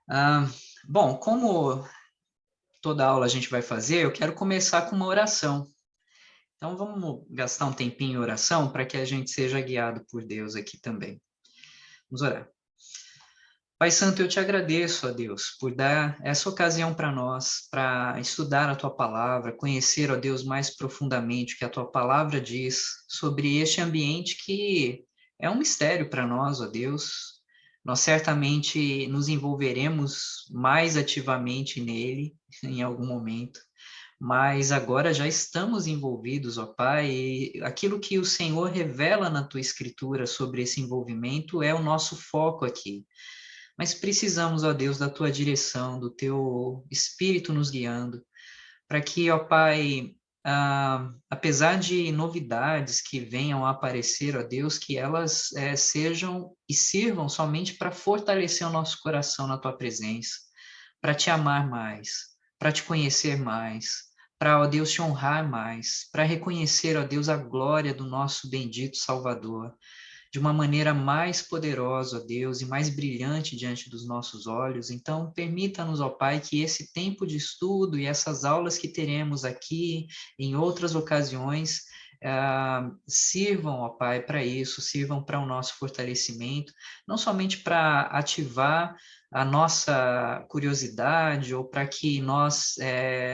Ah, bom, como toda aula a gente vai fazer, eu quero começar com uma oração. Então, vamos gastar um tempinho em oração para que a gente seja guiado por Deus aqui também. Vamos orar. Pai Santo, eu te agradeço, ó Deus, por dar essa ocasião para nós, para estudar a tua palavra, conhecer, ó Deus, mais profundamente o que a tua palavra diz sobre este ambiente que é um mistério para nós, ó Deus. Nós certamente nos envolveremos mais ativamente nele em algum momento, mas agora já estamos envolvidos, ó Pai, e aquilo que o Senhor revela na tua escritura sobre esse envolvimento é o nosso foco aqui. Mas precisamos, ó Deus, da tua direção, do teu Espírito nos guiando, para que, ó Pai, apesar de novidades que venham a aparecer, ó Deus, que elas sejam e sirvam somente para fortalecer o nosso coração na tua presença, para te amar mais, para te conhecer mais, para, ó Deus, te honrar mais, para reconhecer, ó Deus, a glória do nosso bendito Salvador de uma maneira mais poderosa, ó Deus, e mais brilhante diante dos nossos olhos. Então, permita-nos, ó Pai, que esse tempo de estudo e essas aulas que teremos aqui em outras ocasiões sirvam, ó Pai, para isso, sirvam para o nosso fortalecimento, não somente para ativar a nossa curiosidade ou para que nós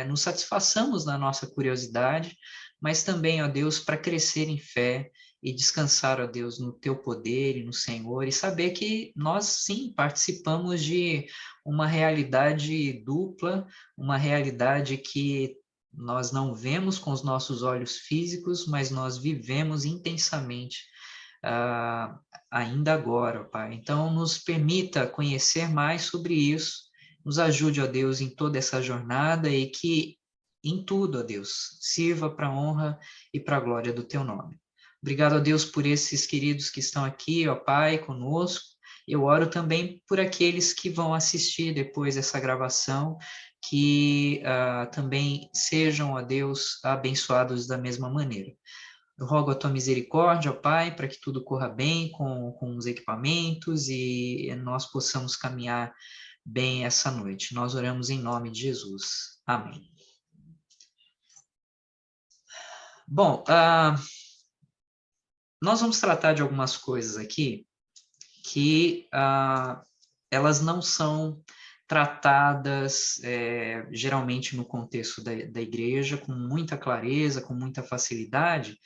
nos satisfaçamos na nossa curiosidade, mas também, ó Deus, para crescer em fé e descansar, ó Deus, no teu poder e no Senhor, e saber que nós sim participamos de uma realidade dupla, uma realidade que nós não vemos com os nossos olhos físicos, mas nós vivemos intensamente ah, ainda agora, ó Pai. Então, nos permita conhecer mais sobre isso, nos ajude, ó Deus, em toda essa jornada e que em tudo, ó Deus, sirva para a honra e para a glória do teu nome. Obrigado a Deus por esses queridos que estão aqui, ó Pai, conosco. Eu oro também por aqueles que vão assistir depois essa gravação, que também sejam, ó Deus, abençoados da mesma maneira. Eu rogo a tua misericórdia, ó Pai, para que tudo corra bem com os equipamentos e nós possamos caminhar bem essa noite. Nós oramos em nome de Jesus. Amém. Bom, nós vamos tratar de algumas coisas aqui que elas não são tratadas geralmente no contexto da igreja com muita clareza, com muita facilidade.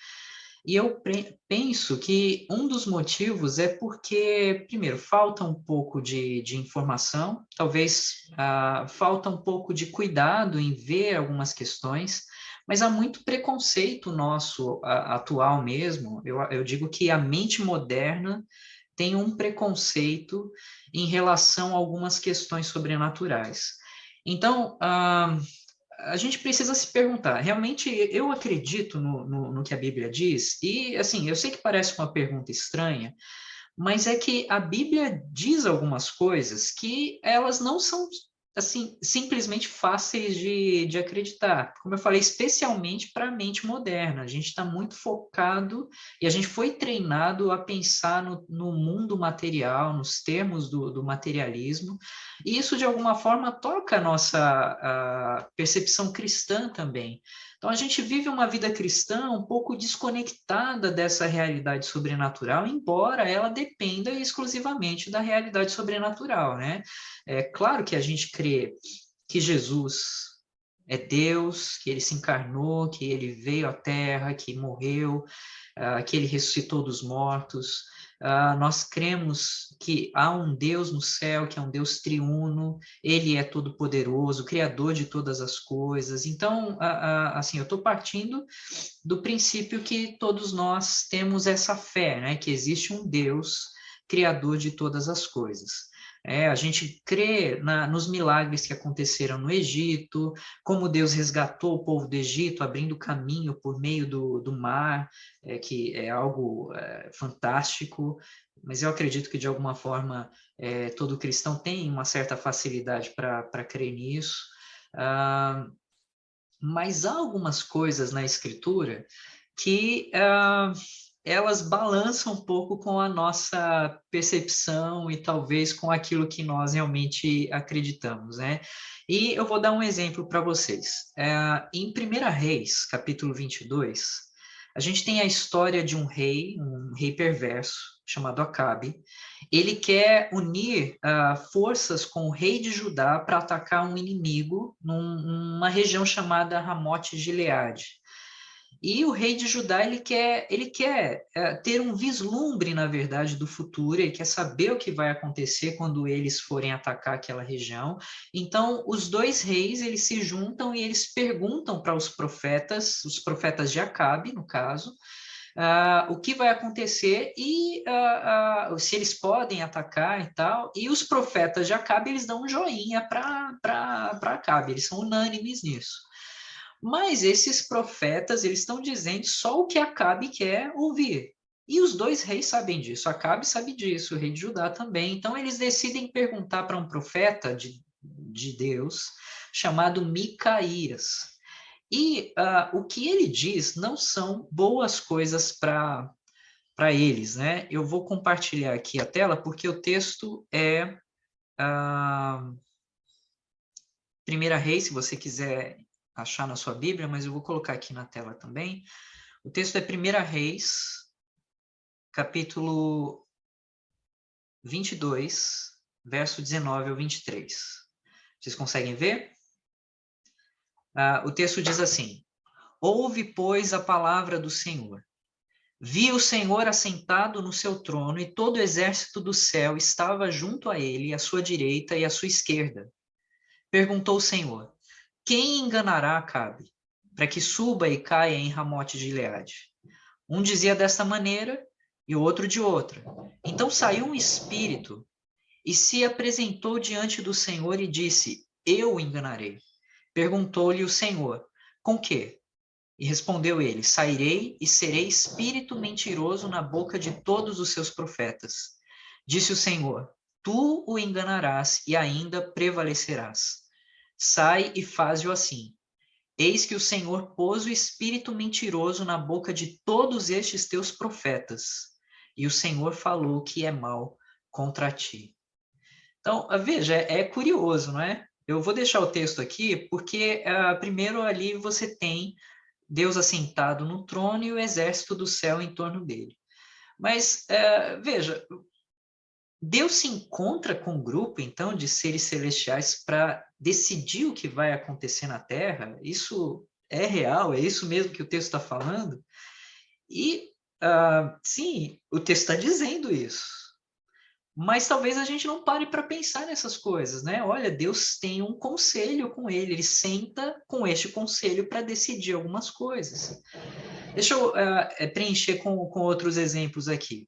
E eu penso que um dos motivos é porque, primeiro, falta um pouco de informação, talvez falta um pouco de cuidado em ver algumas questões, mas há muito preconceito nosso atual mesmo. Eu digo que a mente moderna tem um preconceito em relação a algumas questões sobrenaturais. Então, a gente precisa se perguntar, realmente eu acredito no que a Bíblia diz? E, assim, eu sei que parece uma pergunta estranha, mas é que a Bíblia diz algumas coisas que elas não são assim simplesmente fáceis de acreditar. Como eu falei, especialmente para a mente moderna. A gente está muito focado e a gente foi treinado a pensar no mundo material, nos termos do materialismo, e isso de alguma forma toca a nossa percepção cristã também. Então, a gente vive uma vida cristã um pouco desconectada dessa realidade sobrenatural, embora ela dependa exclusivamente da realidade sobrenatural, né? É claro que a gente crê que Jesus é Deus, que ele se encarnou, que ele veio à Terra, que morreu, que ele ressuscitou dos mortos. Nós cremos que há um Deus no céu, que é um Deus triuno, ele é todo-poderoso, criador de todas as coisas. Então, assim, eu estou partindo do princípio que todos nós temos essa fé, né? Que existe um Deus criador de todas as coisas. A gente crê nos milagres que aconteceram no Egito, como Deus resgatou o povo do Egito, abrindo caminho por meio do mar, que é algo fantástico, mas eu acredito que, de alguma forma, todo cristão tem uma certa facilidade para crer nisso. Mas há algumas coisas na Escritura que elas balançam um pouco com a nossa percepção e talvez com aquilo que nós realmente acreditamos, né? E eu vou dar um exemplo para vocês. Em 1 Reis, capítulo 22, a gente tem a história de um rei perverso, chamado Acabe. Ele quer unir forças com o rei de Judá para atacar um inimigo numa região chamada Ramote-Gileade. E o rei de Judá, ele quer ter um vislumbre, na verdade, do futuro, ele quer saber o que vai acontecer quando eles forem atacar aquela região. Então, os dois reis, eles se juntam e eles perguntam para os profetas de Acabe, no caso, o que vai acontecer e se eles podem atacar e tal. E os profetas de Acabe, eles dão um joinha para Acabe, eles são unânimes nisso. Mas esses profetas, eles estão dizendo só o que Acabe quer ouvir. E os dois reis sabem disso. Acabe sabe disso, o rei de Judá também. Então, eles decidem perguntar para um profeta de Deus, chamado Micaías. E o que ele diz não são boas coisas para eles, né? Eu vou compartilhar aqui a tela, porque o texto é 1 Reis, se você quiser achar na sua Bíblia, mas eu vou colocar aqui na tela também. O texto é 1 Reis, capítulo 22, verso 19 ao 23. Vocês conseguem ver? O texto diz assim: Ouve, pois, a palavra do Senhor. Vi o Senhor assentado no seu trono, e todo o exército do céu estava junto a ele, à sua direita e à sua esquerda. Perguntou o Senhor: Quem enganará Acabe, para que suba e caia em Ramote de Gileade? Um dizia desta maneira e o outro de outra. Então saiu um espírito e se apresentou diante do Senhor e disse: Eu o enganarei. Perguntou-lhe o Senhor: Com quê? E respondeu ele: Sairei e serei espírito mentiroso na boca de todos os seus profetas. Disse o Senhor: Tu o enganarás e ainda prevalecerás. Sai e faze-o assim. Eis que o Senhor pôs o espírito mentiroso na boca de todos estes teus profetas, e o Senhor falou que é mal contra ti. Então, veja, é curioso, não é? Eu vou deixar o texto aqui, porque primeiro ali você tem Deus assentado no trono e o exército do céu em torno dele. Mas, veja, Deus se encontra com um grupo, então, de seres celestiais para decidir o que vai acontecer na Terra? Isso é real? É isso mesmo que o texto está falando? E, sim, o texto está dizendo isso. Mas talvez a gente não pare para pensar nessas coisas, né? Olha, Deus tem um conselho com ele senta com este conselho para decidir algumas coisas. Deixa eu preencher com outros exemplos aqui.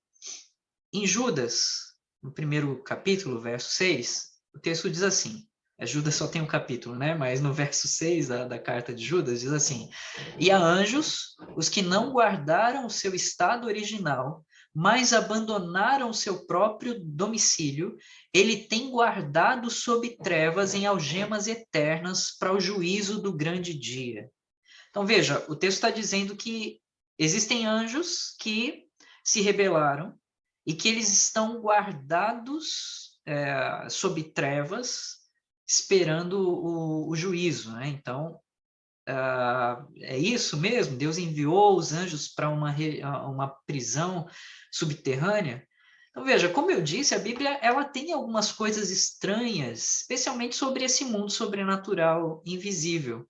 Em Judas, no primeiro capítulo, verso 6, o texto diz assim, Judas só tem um capítulo, né? Mas no verso 6 da carta de Judas diz assim: E a anjos, os que não guardaram o seu estado original, mas abandonaram o seu próprio domicílio, ele tem guardado sob trevas em algemas eternas para o juízo do grande dia. Então veja, o texto está dizendo que existem anjos que se rebelaram e que eles estão guardados sob trevas, esperando o juízo, né? Então, é isso mesmo? Deus enviou os anjos para uma prisão subterrânea? Então, veja, como eu disse, a Bíblia ela tem algumas coisas estranhas, especialmente sobre esse mundo sobrenatural invisível.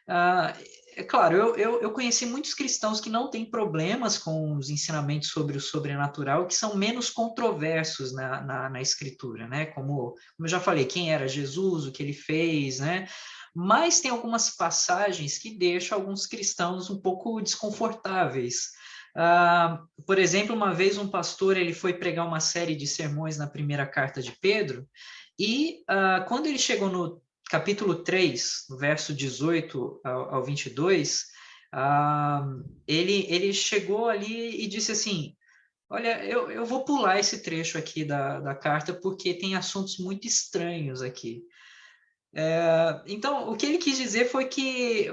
Ah, é claro, eu conheci muitos cristãos que não têm problemas com os ensinamentos sobre o sobrenatural, que são menos controversos na Escritura, né? Como eu já falei, quem era Jesus, o que ele fez, né? Mas tem algumas passagens que deixam alguns cristãos um pouco desconfortáveis. Por exemplo, uma vez um pastor ele foi pregar uma série de sermões na primeira carta de Pedro, e quando ele chegou no capítulo 3, no verso 18 ao 22, ele chegou ali e disse assim, olha, eu vou pular esse trecho aqui da carta porque tem assuntos muito estranhos aqui. Então, o que ele quis dizer foi que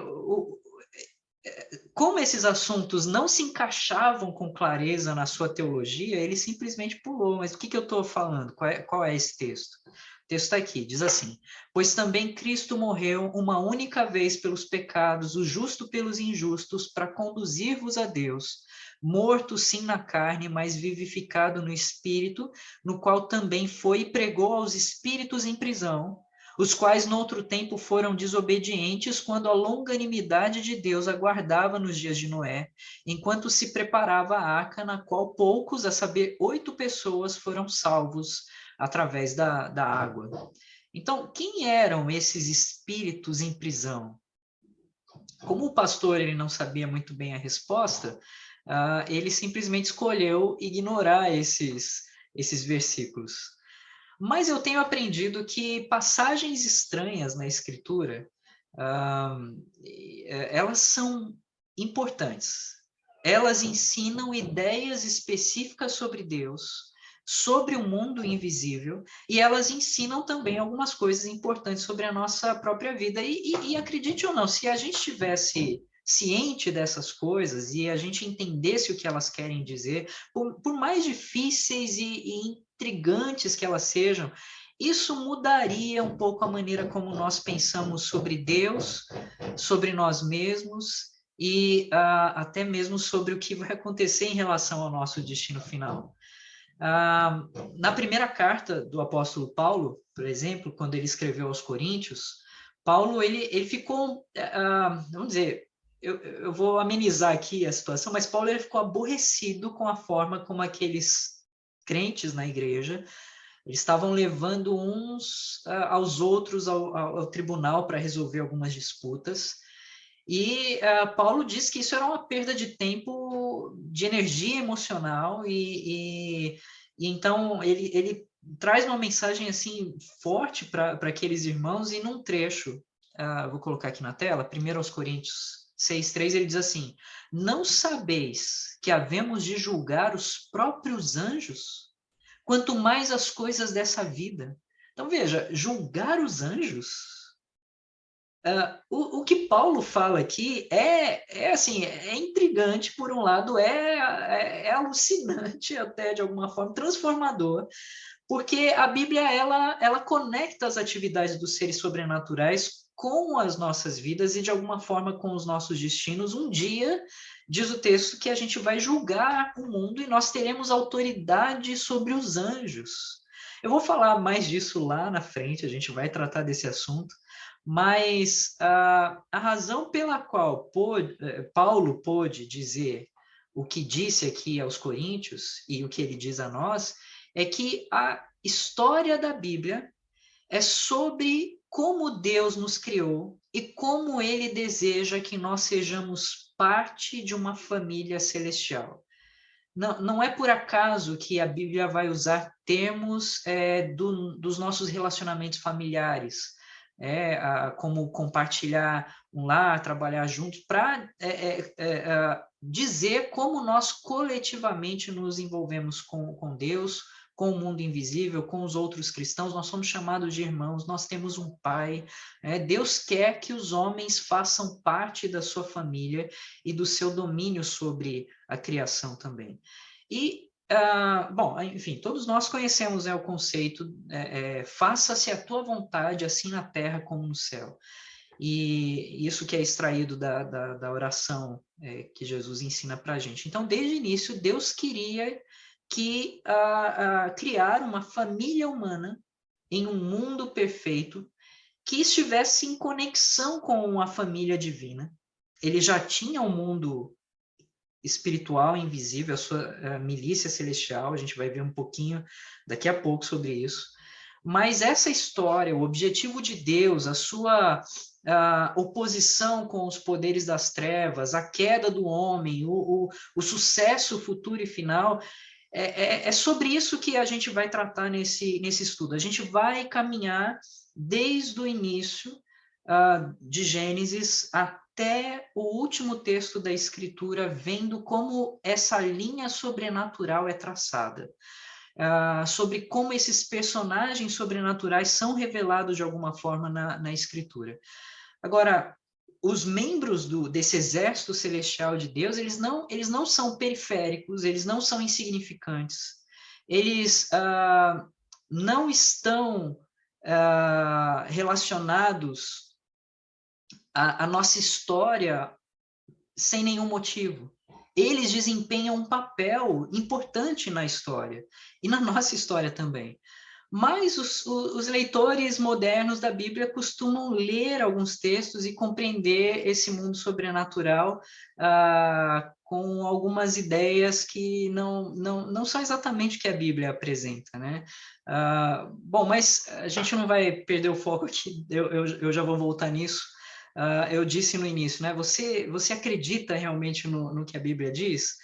como esses assuntos não se encaixavam com clareza na sua teologia, ele simplesmente pulou. Mas o que eu estou falando? Qual é esse texto? O texto está aqui, diz assim: pois também Cristo morreu uma única vez pelos pecados, o justo pelos injustos, para conduzir-vos a Deus, morto sim na carne, mas vivificado no espírito, no qual também foi e pregou aos espíritos em prisão, os quais noutro tempo foram desobedientes, quando a longanimidade de Deus aguardava nos dias de Noé, enquanto se preparava a arca, na qual poucos, a saber, 8 pessoas, foram salvos através da água. Então, quem eram esses espíritos em prisão? Como o pastor ele não sabia muito bem a resposta, ele simplesmente escolheu ignorar esses versículos. Mas eu tenho aprendido que passagens estranhas na Escritura, elas são importantes. Elas ensinam ideias específicas sobre Deus, sobre o mundo invisível, e elas ensinam também algumas coisas importantes sobre a nossa própria vida. E acredite ou não, se a gente estivesse ciente dessas coisas e a gente entendesse o que elas querem dizer, por mais difíceis e intrigantes que elas sejam, isso mudaria um pouco a maneira como nós pensamos sobre Deus, sobre nós mesmos e até mesmo sobre o que vai acontecer em relação ao nosso destino final. Na primeira carta do apóstolo Paulo, por exemplo, quando ele escreveu aos Coríntios, Paulo ele ficou, vamos dizer, eu vou amenizar aqui a situação, mas Paulo ele ficou aborrecido com a forma como aqueles crentes na igreja eles estavam levando uns aos outros ao tribunal para resolver algumas disputas. E Paulo diz que isso era uma perda de tempo, de energia emocional, e então ele traz uma mensagem assim forte para aqueles irmãos, e num trecho, vou colocar aqui na tela, 1 Coríntios 6:3, ele diz assim: não sabeis que havemos de julgar os próprios anjos? Quanto mais as coisas dessa vida. Então, veja, julgar os anjos. O que Paulo fala aqui assim, é intrigante, por um lado, é alucinante até, de alguma forma, transformador, porque a Bíblia, ela conecta as atividades dos seres sobrenaturais com as nossas vidas e, de alguma forma, com os nossos destinos. Um dia, diz o texto, que a gente vai julgar o mundo e nós teremos autoridade sobre os anjos. Eu vou falar mais disso lá na frente, a gente vai tratar desse assunto, mas a razão pela qual Paulo pôde dizer o que disse aqui aos Coríntios e o que ele diz a nós é que a história da Bíblia é sobre como Deus nos criou e como ele deseja que nós sejamos parte de uma família celestial. Não é por acaso que a Bíblia vai usar termos dos nossos relacionamentos familiares, como compartilhar um lar, trabalhar juntos, para dizer como nós coletivamente nos envolvemos com Deus, com o mundo invisível, com os outros cristãos. Nós somos chamados de irmãos, nós temos um pai. Deus quer que os homens façam parte da sua família e do seu domínio sobre a criação também. E, bom, enfim, todos nós conhecemos o conceito, faça-se a tua vontade, assim na terra como no céu. E isso que é extraído da oração que Jesus ensina para a gente. Então, desde o início, Deus queria criar uma família humana em um mundo perfeito que estivesse em conexão com a família divina. Ele já tinha um mundo espiritual invisível, a sua milícia celestial, a gente vai ver um pouquinho daqui a pouco sobre isso. Mas essa história, o objetivo de Deus, a sua oposição com os poderes das trevas, a queda do homem, o sucesso futuro e final, é sobre isso que a gente vai tratar nesse estudo. A gente vai caminhar desde o início de Gênesis até o último texto da Escritura, vendo como essa linha sobrenatural é traçada. Sobre como esses personagens sobrenaturais são revelados de alguma forma na Escritura. Agora, os membros desse exército celestial de Deus, eles não são periféricos, eles não são insignificantes, eles não estão relacionados à nossa história sem nenhum motivo. Eles desempenham um papel importante na história, e na nossa história também. Mas os leitores modernos da Bíblia costumam ler alguns textos e compreender esse mundo sobrenatural com algumas ideias que não são exatamente o que a Bíblia apresenta, né? Bom, mas a gente não vai perder o foco aqui, eu já vou voltar nisso. Eu disse no início, né? Você acredita realmente no que a Bíblia diz?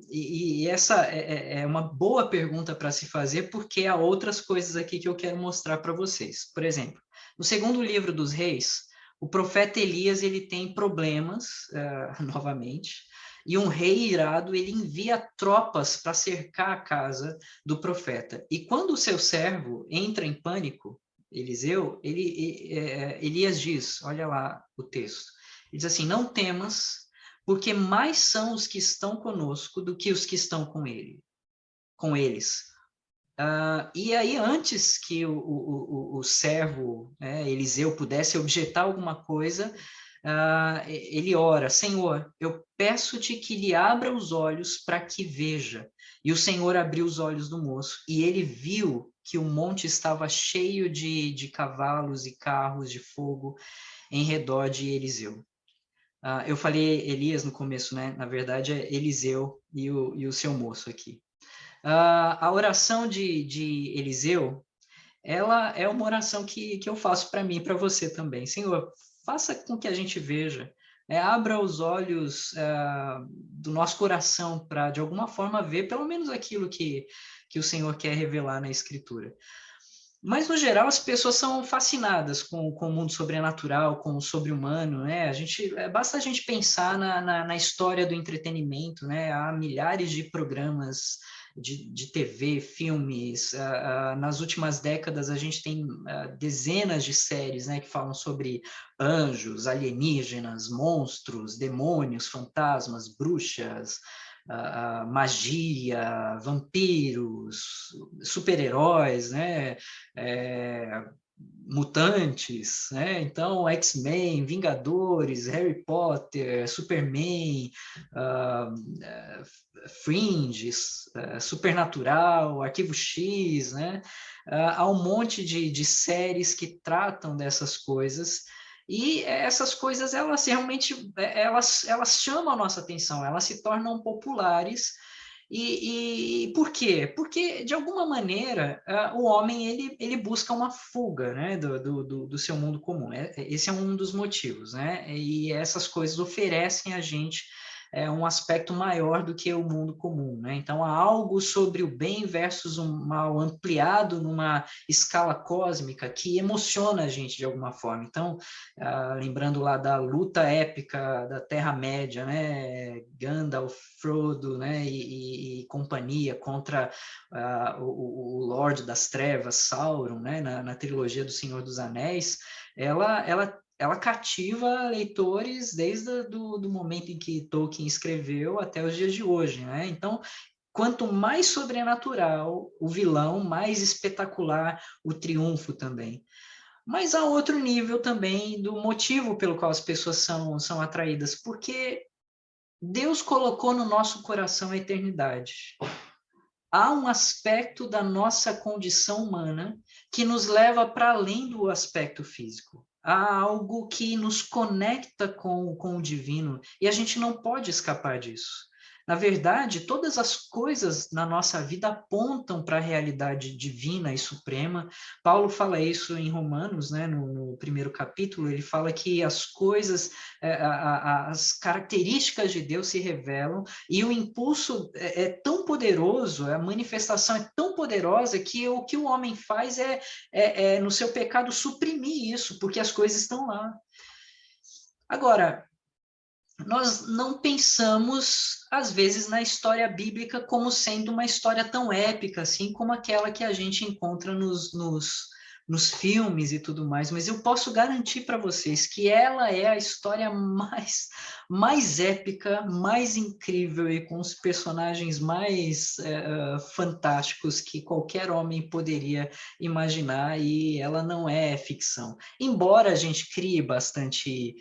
E essa é uma boa pergunta para se fazer, porque há outras coisas aqui que eu quero mostrar para vocês. Por exemplo, no segundo livro dos Reis, o profeta Elias ele tem problemas, novamente, e um rei irado ele envia tropas para cercar a casa do profeta. E quando o seu servo entra em pânico, Eliseu, Elias diz, olha lá o texto, ele diz assim, não temas, porque mais são os que estão conosco do que os que estão com eles. E aí, antes que o servo, Eliseu, pudesse objetar alguma coisa, ele ora, Senhor, eu peço-te que lhe abra os olhos para que veja. E o Senhor abriu os olhos do moço, e ele viu que o monte estava cheio de cavalos e carros de fogo em redor de Eliseu. Eu falei Elias no começo, né? Na verdade é Eliseu e o seu moço aqui. A oração de Eliseu, ela é uma oração que eu faço para mim e para você também. Senhor, faça com que a gente veja, abra os olhos do nosso coração para, de alguma forma, ver pelo menos aquilo que o Senhor quer revelar na Escritura. Mas, no geral, as pessoas são fascinadas com o mundo sobrenatural, com o sobre-humano, né? Basta a gente pensar na história do entretenimento, né? Há milhares de programas de TV, filmes. Nas últimas décadas, a gente tem dezenas de séries, né, que falam sobre anjos, alienígenas, monstros, demônios, fantasmas, bruxas, magia, vampiros, super-heróis, né? Mutantes, né? Então, X-Men, Vingadores, Harry Potter, Superman, Fringe, Supernatural, Arquivo X, né? Há um monte de séries que tratam dessas coisas, e essas coisas, elas realmente, elas chamam a nossa atenção, elas se tornam populares. E por quê? Porque, de alguma maneira, o homem ele busca uma fuga, né, do seu mundo comum. Esse é um dos motivos, né? E essas coisas oferecem a gente um aspecto maior do que o mundo comum, né? Então, há algo sobre o bem versus o mal ampliado numa escala cósmica que emociona a gente de alguma forma. Então, lembrando lá da luta épica da Terra-média, né? Gandalf, Frodo, né? E companhia contra o Lorde das Trevas, Sauron, né? Na trilogia do Senhor dos Anéis, ela cativa leitores desde do momento em que Tolkien escreveu até os dias de hoje, né? Então, quanto mais sobrenatural o vilão, mais espetacular o triunfo também. Mas há outro nível também do motivo pelo qual as pessoas são atraídas, porque Deus colocou no nosso coração a eternidade. Há um aspecto da nossa condição humana que nos leva para além do aspecto físico. Há algo que nos conecta com o divino e a gente não pode escapar disso. Na verdade, todas as coisas na nossa vida apontam para a realidade divina e suprema. Paulo fala isso em Romanos, né, no primeiro capítulo, ele fala que as coisas, as características de Deus se revelam e o impulso é tão poderoso, a manifestação é tão poderosa que o que o homem faz no seu pecado, suprimir isso, porque as coisas estão lá. Agora, nós não pensamos, às vezes, na história bíblica como sendo uma história tão épica, assim como aquela que a gente encontra nos nos filmes e tudo mais, mas eu posso garantir para vocês que ela é a história mais épica, mais incrível e com os personagens mais fantásticos que qualquer homem poderia imaginar, e ela não é ficção. Embora a gente crie bastante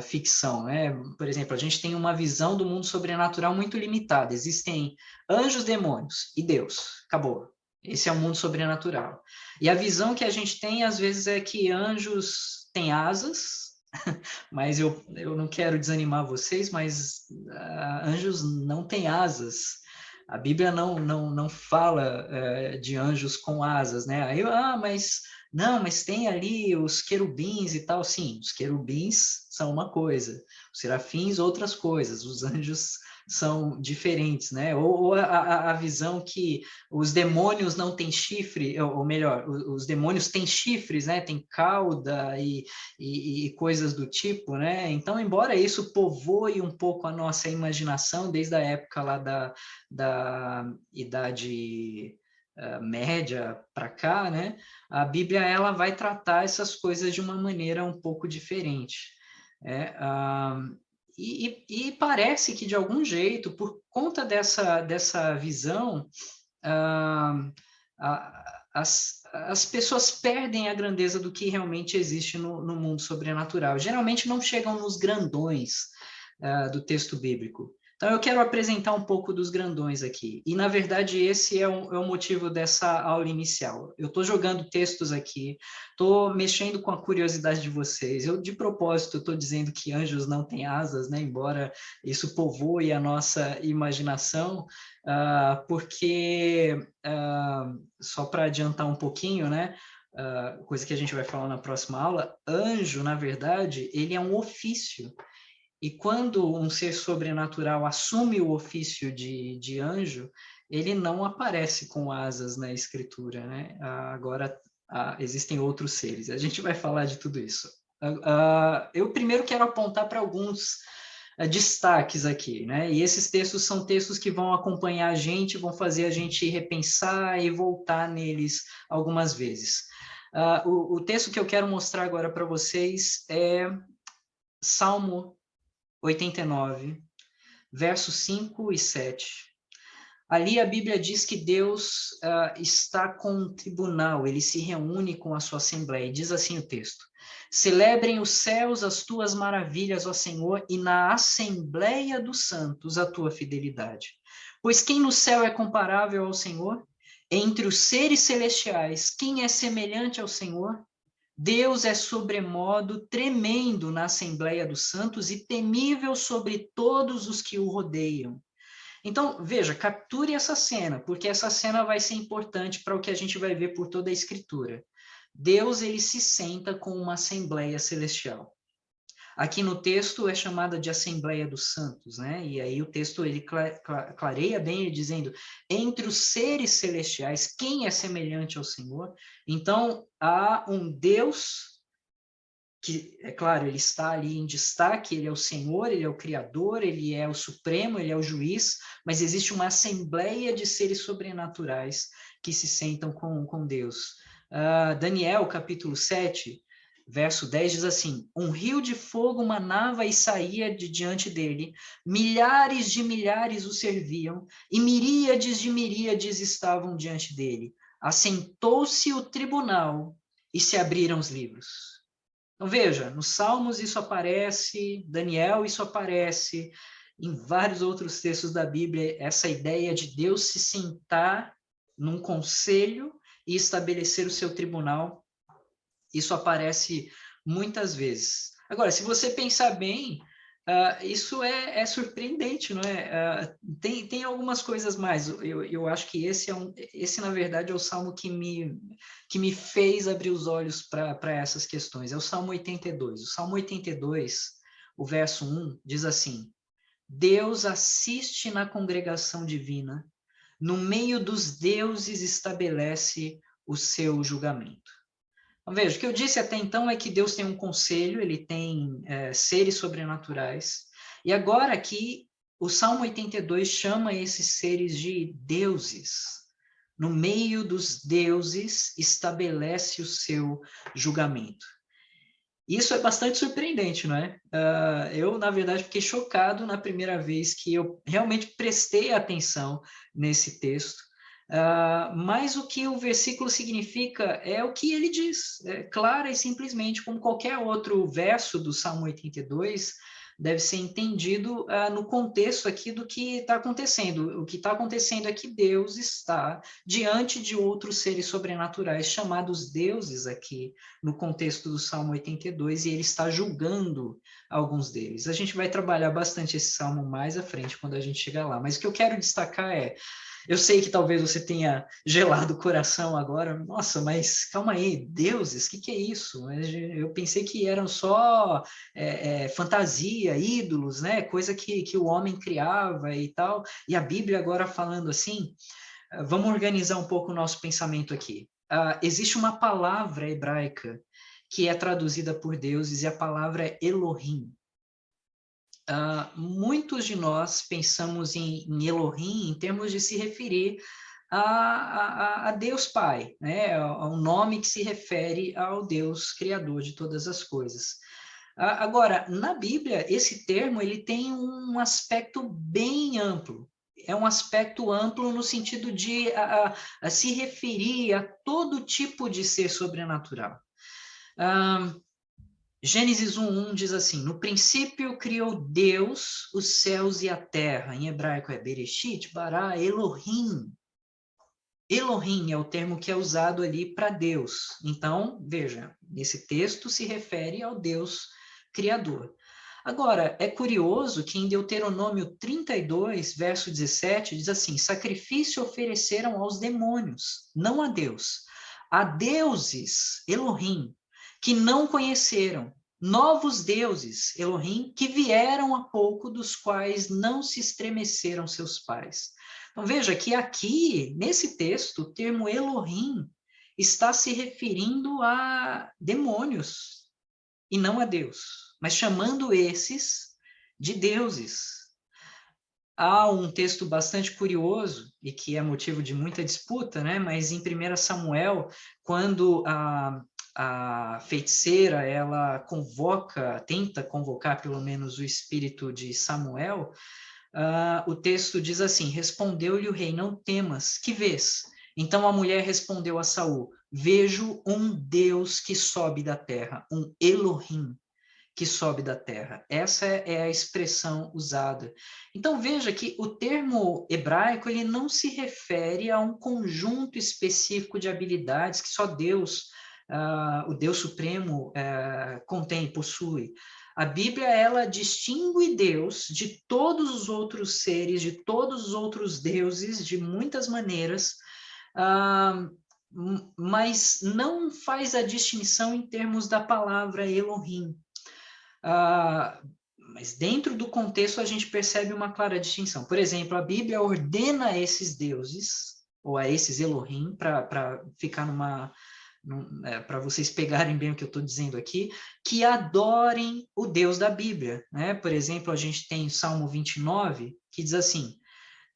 ficção, né? Por exemplo, a gente tem uma visão do mundo sobrenatural muito limitada. Existem anjos, demônios e Deus. Acabou. Esse é o mundo sobrenatural. E a visão que a gente tem, às vezes, é que anjos têm asas, mas eu não quero desanimar vocês, mas anjos não têm asas. A Bíblia não fala de anjos com asas, né? Aí, mas não, mas tem ali os querubins e tal. Sim, os querubins são uma coisa, os serafins outras coisas, os anjos são diferentes, né? Ou a visão que os demônios não têm chifre, ou melhor, os demônios têm chifres, né? Tem cauda e coisas do tipo, né? Então, embora isso povoe um pouco a nossa imaginação desde a época lá da Idade Média para cá, né? A Bíblia ela vai tratar essas coisas de uma maneira um pouco diferente. E parece que, de algum jeito, por conta dessa visão, as pessoas perdem a grandeza do que realmente existe no mundo sobrenatural. Geralmente não chegam nos grandões do texto bíblico. Então, eu quero apresentar um pouco dos grandões aqui. E, na verdade, esse é o motivo dessa aula inicial. Eu estou jogando textos aqui, estou mexendo com a curiosidade de vocês. Eu, de propósito, estou dizendo que anjos não têm asas, né? Embora isso povoe a nossa imaginação, porque, só para adiantar um pouquinho, né? Coisa que a gente vai falar na próxima aula, anjo, na verdade, ele é um ofício. E quando um ser sobrenatural assume o ofício de anjo, ele não aparece com asas na escritura, né? Agora, existem outros seres. A gente vai falar de tudo isso. Eu primeiro quero apontar para alguns destaques aqui, né? E esses textos são textos que vão acompanhar a gente, vão fazer a gente repensar e voltar neles algumas vezes. O texto que eu quero mostrar agora para vocês é Salmo 89, versos 5 e 7. Ali a Bíblia diz que Deus está com um tribunal, ele se reúne com a sua assembleia, e diz assim o texto: celebrem os céus as tuas maravilhas, ó Senhor, e na assembleia dos santos a tua fidelidade. Pois quem no céu é comparável ao Senhor? Entre os seres celestiais, quem é semelhante ao Senhor? Deus é sobremodo tremendo na Assembleia dos Santos e temível sobre todos os que o rodeiam. Então, veja, capture essa cena, porque essa cena vai ser importante para o que a gente vai ver por toda a Escritura. Deus, ele se senta com uma Assembleia Celestial. Aqui no texto é chamada de Assembleia dos Santos, né? E aí o texto ele clareia bem, dizendo: entre os seres celestiais, quem é semelhante ao Senhor? Então, há um Deus que, é claro, ele está ali em destaque, ele é o Senhor, ele é o Criador, ele é o Supremo, ele é o Juiz, mas existe uma assembleia de seres sobrenaturais que se sentam com Deus. Daniel, capítulo 7, verso 10 diz assim: um rio de fogo manava e saía de diante dele, milhares de milhares o serviam, e miríades de miríades estavam diante dele. Assentou-se o tribunal e se abriram os livros. Então, veja, nos Salmos isso aparece, Daniel isso aparece, em vários outros textos da Bíblia, essa ideia de Deus se sentar num conselho e estabelecer o seu tribunal, isso aparece muitas vezes. Agora, se você pensar bem, isso é surpreendente, não é? Tem algumas coisas mais. Eu acho que esse, na verdade, é o salmo que me fez abrir os olhos para essas questões. É o Salmo 82. O Salmo 82, o verso 1, diz assim: Deus assiste na congregação divina, no meio dos deuses estabelece o seu julgamento. Então, veja, o que eu disse até então é que Deus tem um conselho, ele tem seres sobrenaturais, e agora aqui o Salmo 82 chama esses seres de deuses. no meio dos deuses, estabelece o seu julgamento. Isso é bastante surpreendente, não é? Eu, na verdade, fiquei chocado na primeira vez que eu realmente prestei atenção nesse texto. Mas o que o versículo significa é o que ele diz, clara e simplesmente, como qualquer outro verso do Salmo 82, deve ser entendido no contexto aqui do que está acontecendo. O que está acontecendo é que Deus está diante de outros seres sobrenaturais, chamados deuses aqui, no contexto do Salmo 82, e ele está julgando alguns deles. A gente vai trabalhar bastante esse salmo mais à frente, quando a gente chegar lá. Mas o que eu quero destacar é, eu sei que talvez você tenha gelado o coração agora. Nossa, mas calma aí, deuses, o que é isso? Eu pensei que eram só fantasia, ídolos, né? Coisa que o homem criava e tal. E a Bíblia agora falando assim, vamos organizar um pouco o nosso pensamento aqui. Existe uma palavra hebraica que é traduzida por deuses e a palavra é Elohim. Muitos de nós pensamos em Elohim em termos de se referir a Deus Pai, né? A um nome que se refere ao Deus Criador de todas as coisas. Agora, na Bíblia, esse termo ele tem um aspecto bem amplo. É um aspecto amplo no sentido de se referir a todo tipo de ser sobrenatural. Gênesis 1:1 diz assim: no princípio criou Deus os céus e a terra. Em hebraico é Bereshit, bara, Elohim. Elohim é o termo que é usado ali para Deus. Então, veja, esse texto se refere ao Deus Criador. Agora, é curioso que em Deuteronômio 32, verso 17, diz assim: sacrifício ofereceram aos demônios, não a Deus. A deuses, Elohim, que não conheceram, novos deuses, Elohim, que vieram há pouco, dos quais não se estremeceram seus pais. Então veja que aqui, nesse texto, o termo Elohim está se referindo a demônios e não a Deus, mas chamando esses de deuses. Há um texto bastante curioso e que é motivo de muita disputa, né? Mas em 1 Samuel, quando a feiticeira ela tenta convocar pelo menos o espírito de Samuel, o texto diz assim: respondeu-lhe o rei, não temas, que vês? Então a mulher respondeu a Saul: vejo um Deus que sobe da terra, um Elohim que sobe da terra. Essa é a expressão usada. Então veja que o termo hebraico ele não se refere a um conjunto específico de habilidades que só Deus, o Deus Supremo, contém, possui. A Bíblia ela distingue Deus de todos os outros seres, de todos os outros deuses, de muitas maneiras, mas não faz a distinção em termos da palavra Elohim. Mas dentro do contexto a gente percebe uma clara distinção. Por exemplo, a Bíblia ordena a esses deuses, ou a esses Elohim, para ficar para vocês pegarem bem o que eu estou dizendo aqui, que adorem o Deus da Bíblia. Né? Por exemplo, a gente tem o Salmo 29, que diz assim: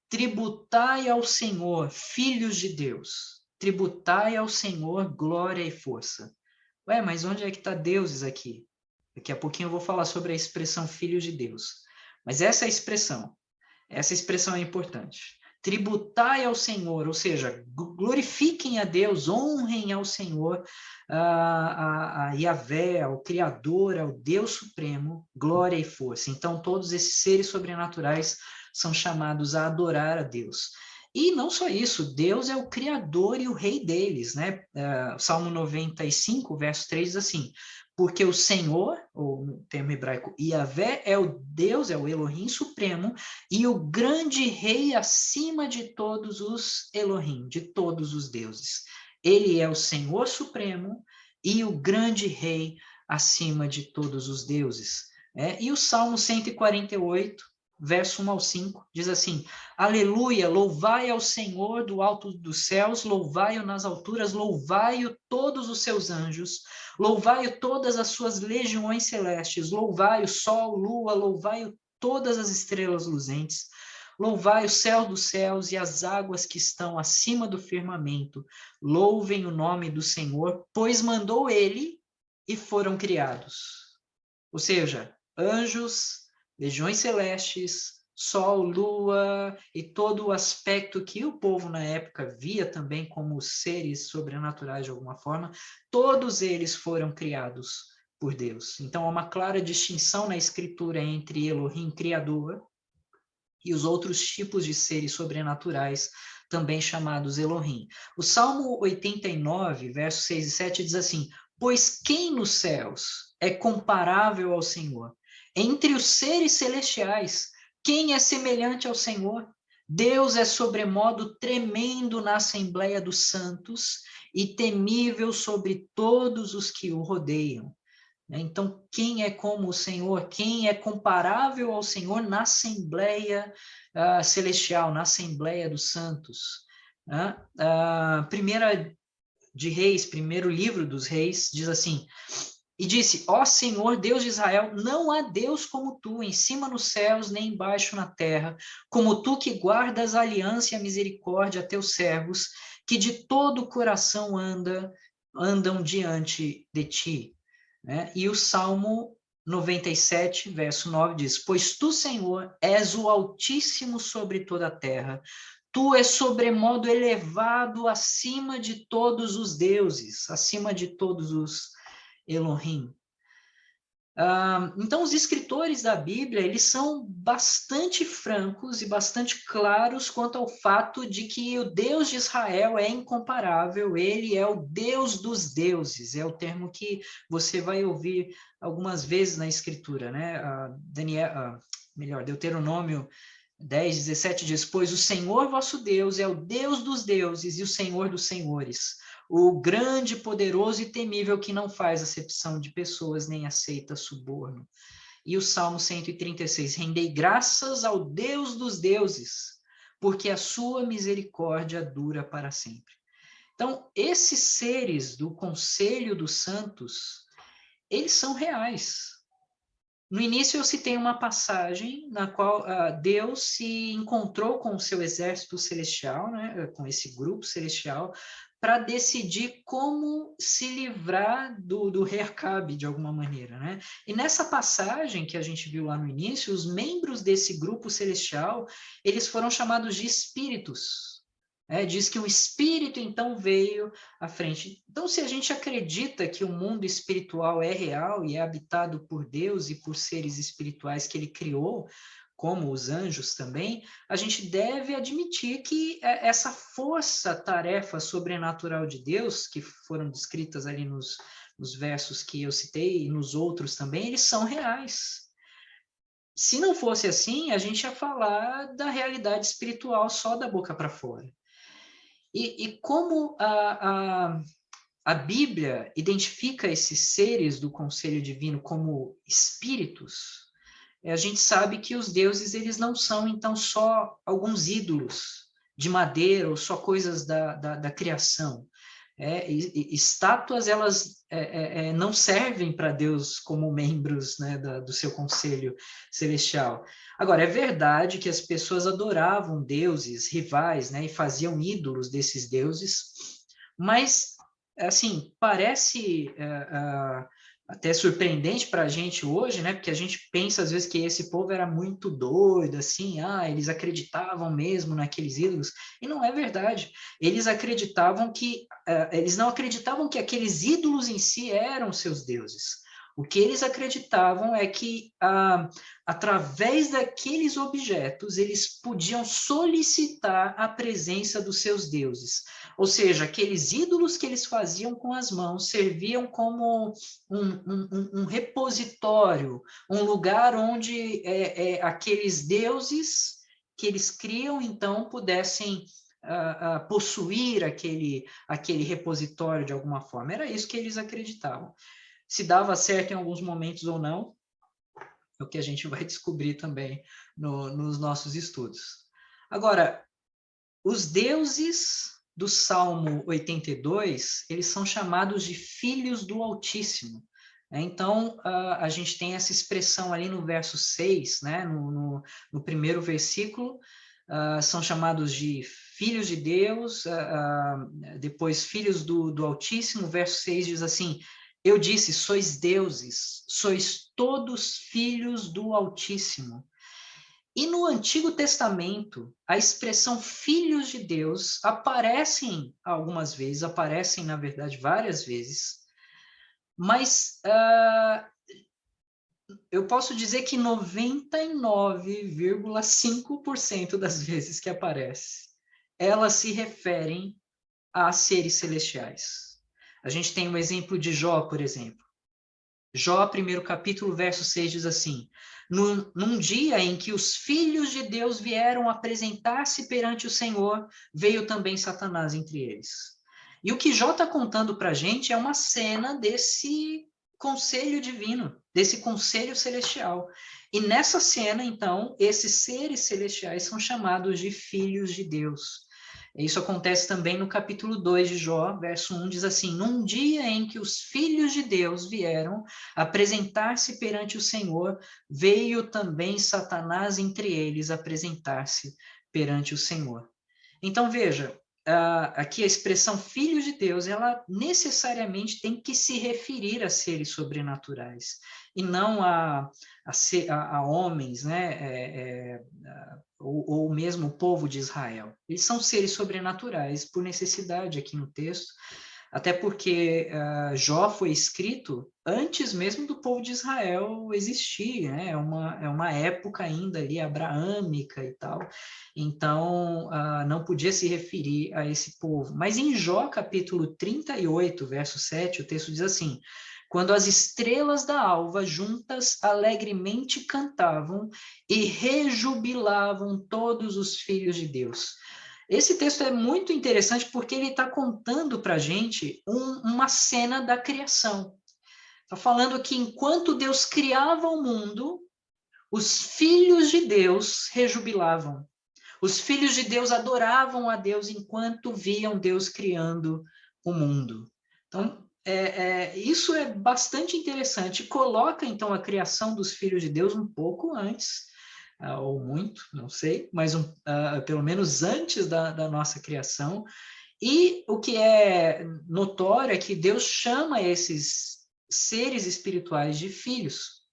tributai ao Senhor, filhos de Deus, tributai ao Senhor glória e força. Ué, mas onde é que está deuses aqui? Daqui a pouquinho eu vou falar sobre a expressão filhos de Deus. Mas essa expressão é importante. Tributai ao Senhor, ou seja, glorifiquem a Deus, honrem ao Senhor, a Yahvé, ao Criador, ao Deus Supremo, glória e força. Então, todos esses seres sobrenaturais são chamados a adorar a Deus. E não só isso, Deus é o Criador e o Rei deles, né? Salmo 95, verso 3 diz assim: porque o Senhor, ou no termo hebraico, Yahvé, é o Deus, é o Elohim Supremo, e o grande rei acima de todos os Elohim, de todos os deuses. Ele é o Senhor Supremo e o grande rei acima de todos os deuses. E o Salmo 148, verso 1 ao 5, diz assim: aleluia, louvai ao Senhor do alto dos céus, louvai-o nas alturas, louvai-o todos os seus anjos, louvai-o todas as suas legiões celestes, louvai-o sol, lua, louvai-o todas as estrelas luzentes, Louvai o céu dos céus e as águas que estão acima do firmamento. Louvem o nome do Senhor, pois mandou ele e foram criados. Ou seja, anjos, legiões celestes, sol, lua e todo o aspecto que o povo na época via também como seres sobrenaturais de alguma forma, todos eles foram criados por Deus. Então há uma clara distinção na escritura entre Elohim, criador, e os outros tipos de seres sobrenaturais, também chamados Elohim. O Salmo 89, versos 6 e 7 diz assim: pois quem nos céus é comparável ao Senhor? Entre os seres celestiais, quem é semelhante ao Senhor? Deus é sobremodo tremendo na assembleia dos santos e temível sobre todos os que o rodeiam. Então, quem é como o Senhor? Quem é comparável ao Senhor na Assembleia Celestial, na Assembleia dos Santos? Primeira de Reis, primeiro livro dos Reis, diz assim: e disse, ó Senhor, Deus de Israel, não há Deus como tu, em cima nos céus, nem embaixo na terra, como tu que guardas a aliança e a misericórdia a teus servos, que de todo o coração andam diante de ti. Né? E o Salmo 97, verso 9 diz, pois tu, Senhor, és o Altíssimo sobre toda a terra, tu és sobremodo elevado acima de todos os deuses, acima de todos os Elohim. Então, os escritores da Bíblia, eles são bastante francos e bastante claros quanto ao fato de que o Deus de Israel é incomparável, ele é o Deus dos deuses, é o termo que você vai ouvir algumas vezes na escritura, né? Deuteronômio 10, 17 diz, pois o Senhor vosso Deus é o Deus dos deuses e o Senhor dos senhores, o grande, poderoso e temível que não faz acepção de pessoas nem aceita suborno. E o Salmo 136, rendei graças ao Deus dos deuses, porque a sua misericórdia dura para sempre. Então, esses seres do Conselho dos Santos, eles são reais. No início eu citei uma passagem na qual Deus se encontrou com o seu exército celestial, né, com esse grupo celestial, para decidir como se livrar do rei Acabe, de alguma maneira. Né? E nessa passagem que a gente viu lá no início, os membros desse grupo celestial, eles foram chamados de espíritos. Diz que um espírito então veio à frente. Então, se a gente acredita que o mundo espiritual é real e é habitado por Deus e por seres espirituais que ele criou, como os anjos também, a gente deve admitir que essa força-tarefa sobrenatural de Deus, que foram descritas ali nos versos que eu citei e nos outros também, eles são reais. Se não fosse assim, a gente ia falar da realidade espiritual só da boca para fora. E como a Bíblia identifica esses seres do conselho divino como espíritos, a gente sabe que os deuses eles não são, então, só alguns ídolos de madeira ou só coisas da criação. Estátuas, elas não servem para Deus como membros, né, do seu conselho celestial. Agora, é verdade que as pessoas adoravam deuses rivais, né, e faziam ídolos desses deuses, mas, assim, parece até surpreendente para a gente hoje, né? Porque a gente pensa às vezes que esse povo era muito doido, assim, eles acreditavam mesmo naqueles ídolos, e não é verdade. Eles acreditavam que, eles não acreditavam que aqueles ídolos em si eram seus deuses. O que eles acreditavam é que, através daqueles objetos, eles podiam solicitar a presença dos seus deuses. Ou seja, aqueles ídolos que eles faziam com as mãos serviam como um repositório, um lugar onde aqueles deuses que eles criam, então, pudessem possuir aquele repositório de alguma forma. Era isso que eles acreditavam. Se dava certo em alguns momentos ou não, é o que a gente vai descobrir também nos nossos estudos. Agora, os deuses do Salmo 82, eles são chamados de filhos do Altíssimo. Então, a gente tem essa expressão ali no verso 6, né, no primeiro versículo, são chamados de filhos de Deus, depois filhos do Altíssimo, verso 6 diz assim, eu disse, sois deuses, sois todos filhos do Altíssimo. E no Antigo Testamento, a expressão filhos de Deus aparecem algumas vezes, aparecem, na verdade, várias vezes, mas eu posso dizer que 99,5% das vezes que aparece, elas se referem a seres celestiais. A gente tem o exemplo de Jó, por exemplo. Jó, primeiro capítulo, verso 6, diz assim, num dia em que os filhos de Deus vieram apresentar-se perante o Senhor, veio também Satanás entre eles. E o que Jó está contando para a gente é uma cena desse conselho divino, desse conselho celestial. E nessa cena, então, esses seres celestiais são chamados de filhos de Deus. Isso acontece também no capítulo 2 de Jó, verso 1, diz assim, num dia em que os filhos de Deus vieram apresentar-se perante o Senhor, veio também Satanás entre eles apresentar-se perante o Senhor. Então, veja, aqui a expressão filhos de Deus, ela necessariamente tem que se referir a seres sobrenaturais, e não a homens, né? Ou mesmo o povo de Israel. Eles são seres sobrenaturais por necessidade aqui no texto, até porque Jó foi escrito antes mesmo do povo de Israel existir, né? É uma época ainda ali abraâmica e tal, então não podia se referir a esse povo. Mas em Jó, capítulo 38, verso 7, o texto diz assim, quando as estrelas da alva juntas alegremente cantavam e rejubilavam todos os filhos de Deus. Esse texto é muito interessante porque ele está contando para a gente uma cena da criação. Está falando que enquanto Deus criava o mundo, os filhos de Deus rejubilavam. Os filhos de Deus adoravam a Deus enquanto viam Deus criando o mundo. Então, isso é bastante interessante. Coloca, então, a criação dos filhos de Deus um pouco antes, ou muito, não sei, mas pelo menos antes da nossa criação. E o que é notório é que Deus chama esses seres espirituais de filhos.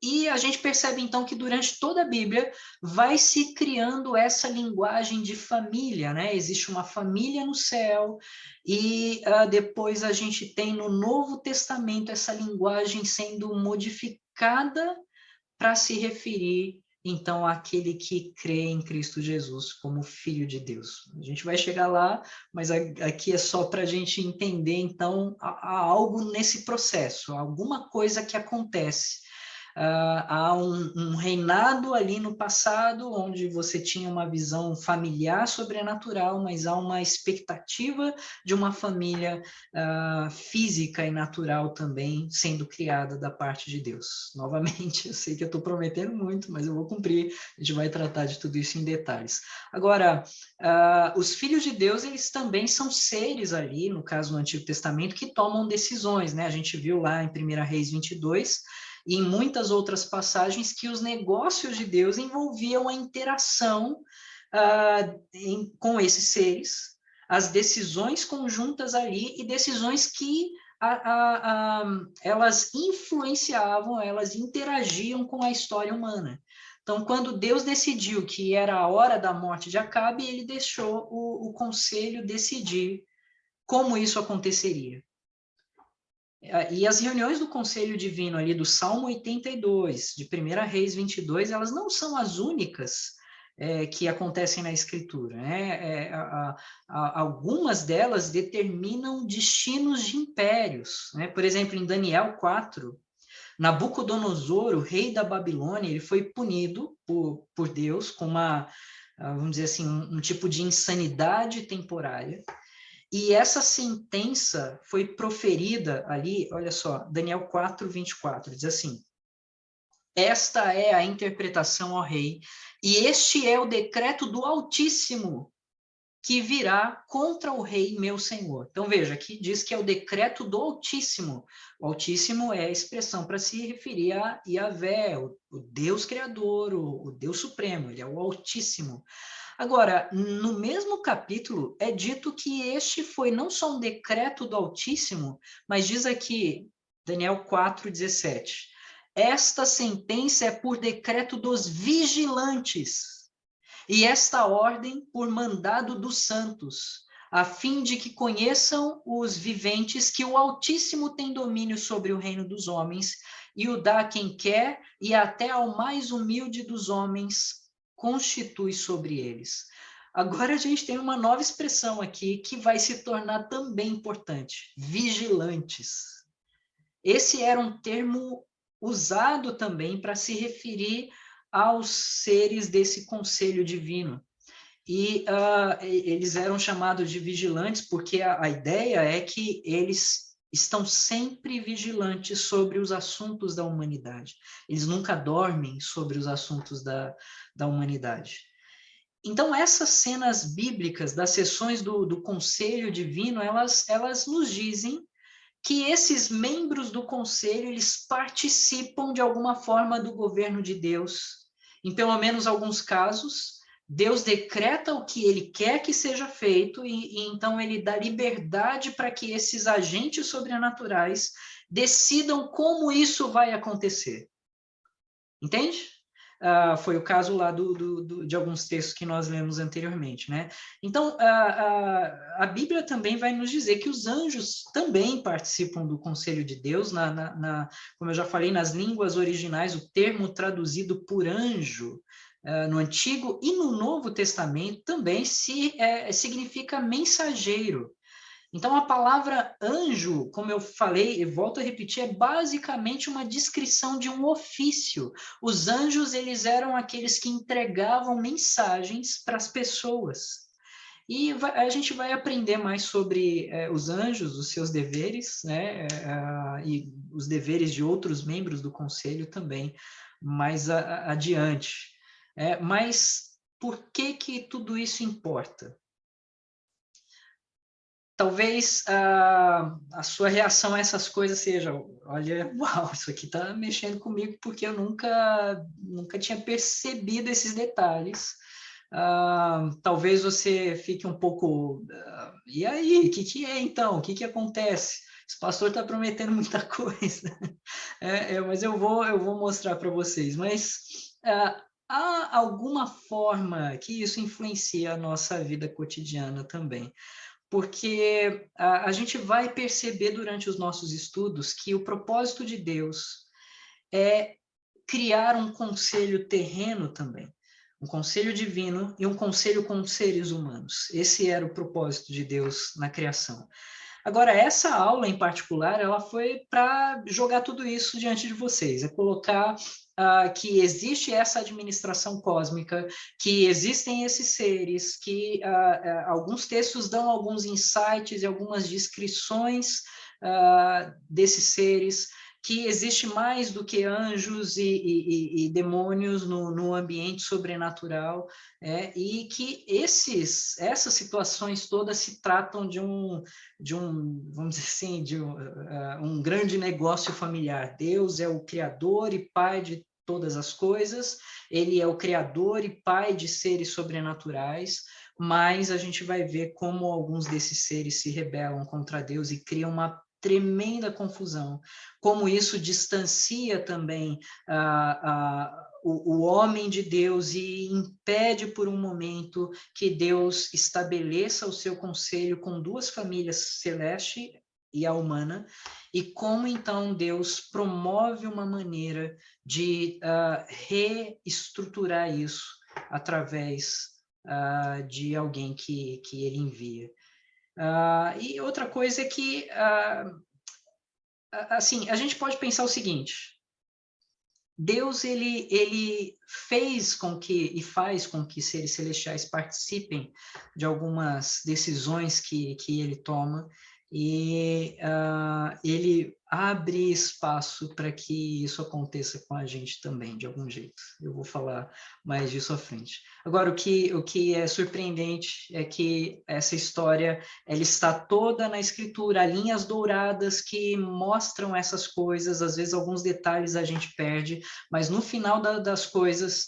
E a gente percebe, então, que durante toda a Bíblia vai se criando essa linguagem de família, né? Existe uma família no céu, e depois a gente tem no Novo Testamento essa linguagem sendo modificada para se referir, então, àquele que crê em Cristo Jesus como Filho de Deus. A gente vai chegar lá, mas aqui é só para a gente entender, então, há algo nesse processo, alguma coisa que acontece. Há um reinado ali no passado, onde você tinha uma visão familiar sobrenatural, mas há uma expectativa de uma família física e natural também sendo criada da parte de Deus. Novamente, eu sei que eu estou prometendo muito, mas eu vou cumprir, a gente vai tratar de tudo isso em detalhes. Agora, os filhos de Deus, eles também são seres ali, no caso no Antigo Testamento, que tomam decisões, né? A gente viu lá em 1 Reis 22, e em muitas outras passagens que os negócios de Deus envolviam a interação com esses seres, as decisões conjuntas ali e decisões que elas influenciavam, elas interagiam com a história humana. Então, quando Deus decidiu que era a hora da morte de Acabe, ele deixou o conselho decidir como isso aconteceria. E as reuniões do Conselho Divino ali do Salmo 82, de 1 Reis 22, elas não são as únicas que acontecem na Escritura, né? Algumas delas determinam destinos de impérios, né? Por exemplo, em Daniel 4, Nabucodonosor, o rei da Babilônia, ele foi punido por Deus com vamos dizer assim, um tipo de insanidade temporária. E essa sentença foi proferida ali, olha só, Daniel 4, 24, diz assim, esta é a interpretação, ó rei, e este é o decreto do Altíssimo. que virá contra o rei meu senhor. Então veja, aqui diz que é o decreto do Altíssimo. O Altíssimo é a expressão para se referir a Yahvé, o Deus Criador, o Deus Supremo, ele é o Altíssimo. Agora, no mesmo capítulo, é dito que este foi não só um decreto do Altíssimo, mas diz aqui, Daniel 4:17, esta sentença é por decreto dos vigilantes, e esta ordem por mandado dos santos, a fim de que conheçam os viventes que o Altíssimo tem domínio sobre o reino dos homens, e o dá a quem quer, e até ao mais humilde dos homens constitui sobre eles. Agora a gente tem uma nova expressão aqui que vai se tornar também importante: vigilantes. Esse era um termo usado também para se referir aos seres desse conselho divino. E eles eram chamados de vigilantes porque a ideia é que eles estão sempre vigilantes sobre os assuntos da humanidade. Eles nunca dormem sobre os assuntos da humanidade. Então, essas cenas bíblicas das sessões do conselho divino, elas nos dizem que esses membros do conselho, eles participam de alguma forma do governo de Deus. Em pelo menos alguns casos, Deus decreta o que ele quer que seja feito e então ele dá liberdade para que esses agentes sobrenaturais decidam como isso vai acontecer. Entende? Foi o caso lá de alguns textos que nós lemos anteriormente, né? Então, a Bíblia também vai nos dizer que os anjos também participam do conselho de Deus, como eu já falei, nas línguas originais, o termo traduzido por anjo, no Antigo e no Novo Testamento também significa mensageiro. Então, a palavra anjo, como eu falei, e volto a repetir, é basicamente uma descrição de um ofício. Os anjos, eles eram aqueles que entregavam mensagens para as pessoas. E a gente vai aprender mais sobre os anjos, os seus deveres, né, e os deveres de outros membros do conselho também, mais adiante. Mas por que tudo isso importa? Talvez a sua reação a essas coisas seja, olha, uau, isso aqui está mexendo comigo porque eu nunca tinha percebido esses detalhes. Talvez você fique um pouco, e aí, o que é então? O que acontece? Esse pastor está prometendo muita coisa. Mas eu vou mostrar para vocês. Mas há alguma forma que isso influencia a nossa vida cotidiana também, porque a gente vai perceber durante os nossos estudos que o propósito de Deus é criar um conselho terreno também, um conselho divino e um conselho com os seres humanos. Esse era o propósito de Deus na criação. Agora, essa aula em particular, ela foi para jogar tudo isso diante de vocês, é colocar que existe essa administração cósmica, que existem esses seres, que alguns textos dão alguns insights e algumas descrições desses seres, que existe mais do que anjos e demônios no ambiente sobrenatural, e que essas situações todas se tratam de um, vamos dizer assim, de um grande negócio familiar. Deus é o criador e pai de todas as coisas, ele é o criador e pai de seres sobrenaturais, mas a gente vai ver como alguns desses seres se rebelam contra Deus e criam uma tremenda confusão, como isso distancia também o homem de Deus e impede por um momento que Deus estabeleça o seu conselho com duas famílias, celeste e a humana, e como então Deus promove uma maneira de reestruturar isso através de alguém que ele envia. E outra coisa é que, assim, a gente pode pensar o seguinte: Deus ele fez com que e faz com que seres celestiais participem de algumas decisões que ele toma, e ele abre espaço para que isso aconteça com a gente também, de algum jeito. Eu vou falar mais disso à frente. Agora, o que é surpreendente é que essa história ela está toda na escritura, há linhas douradas que mostram essas coisas, às vezes alguns detalhes a gente perde, mas no final das coisas,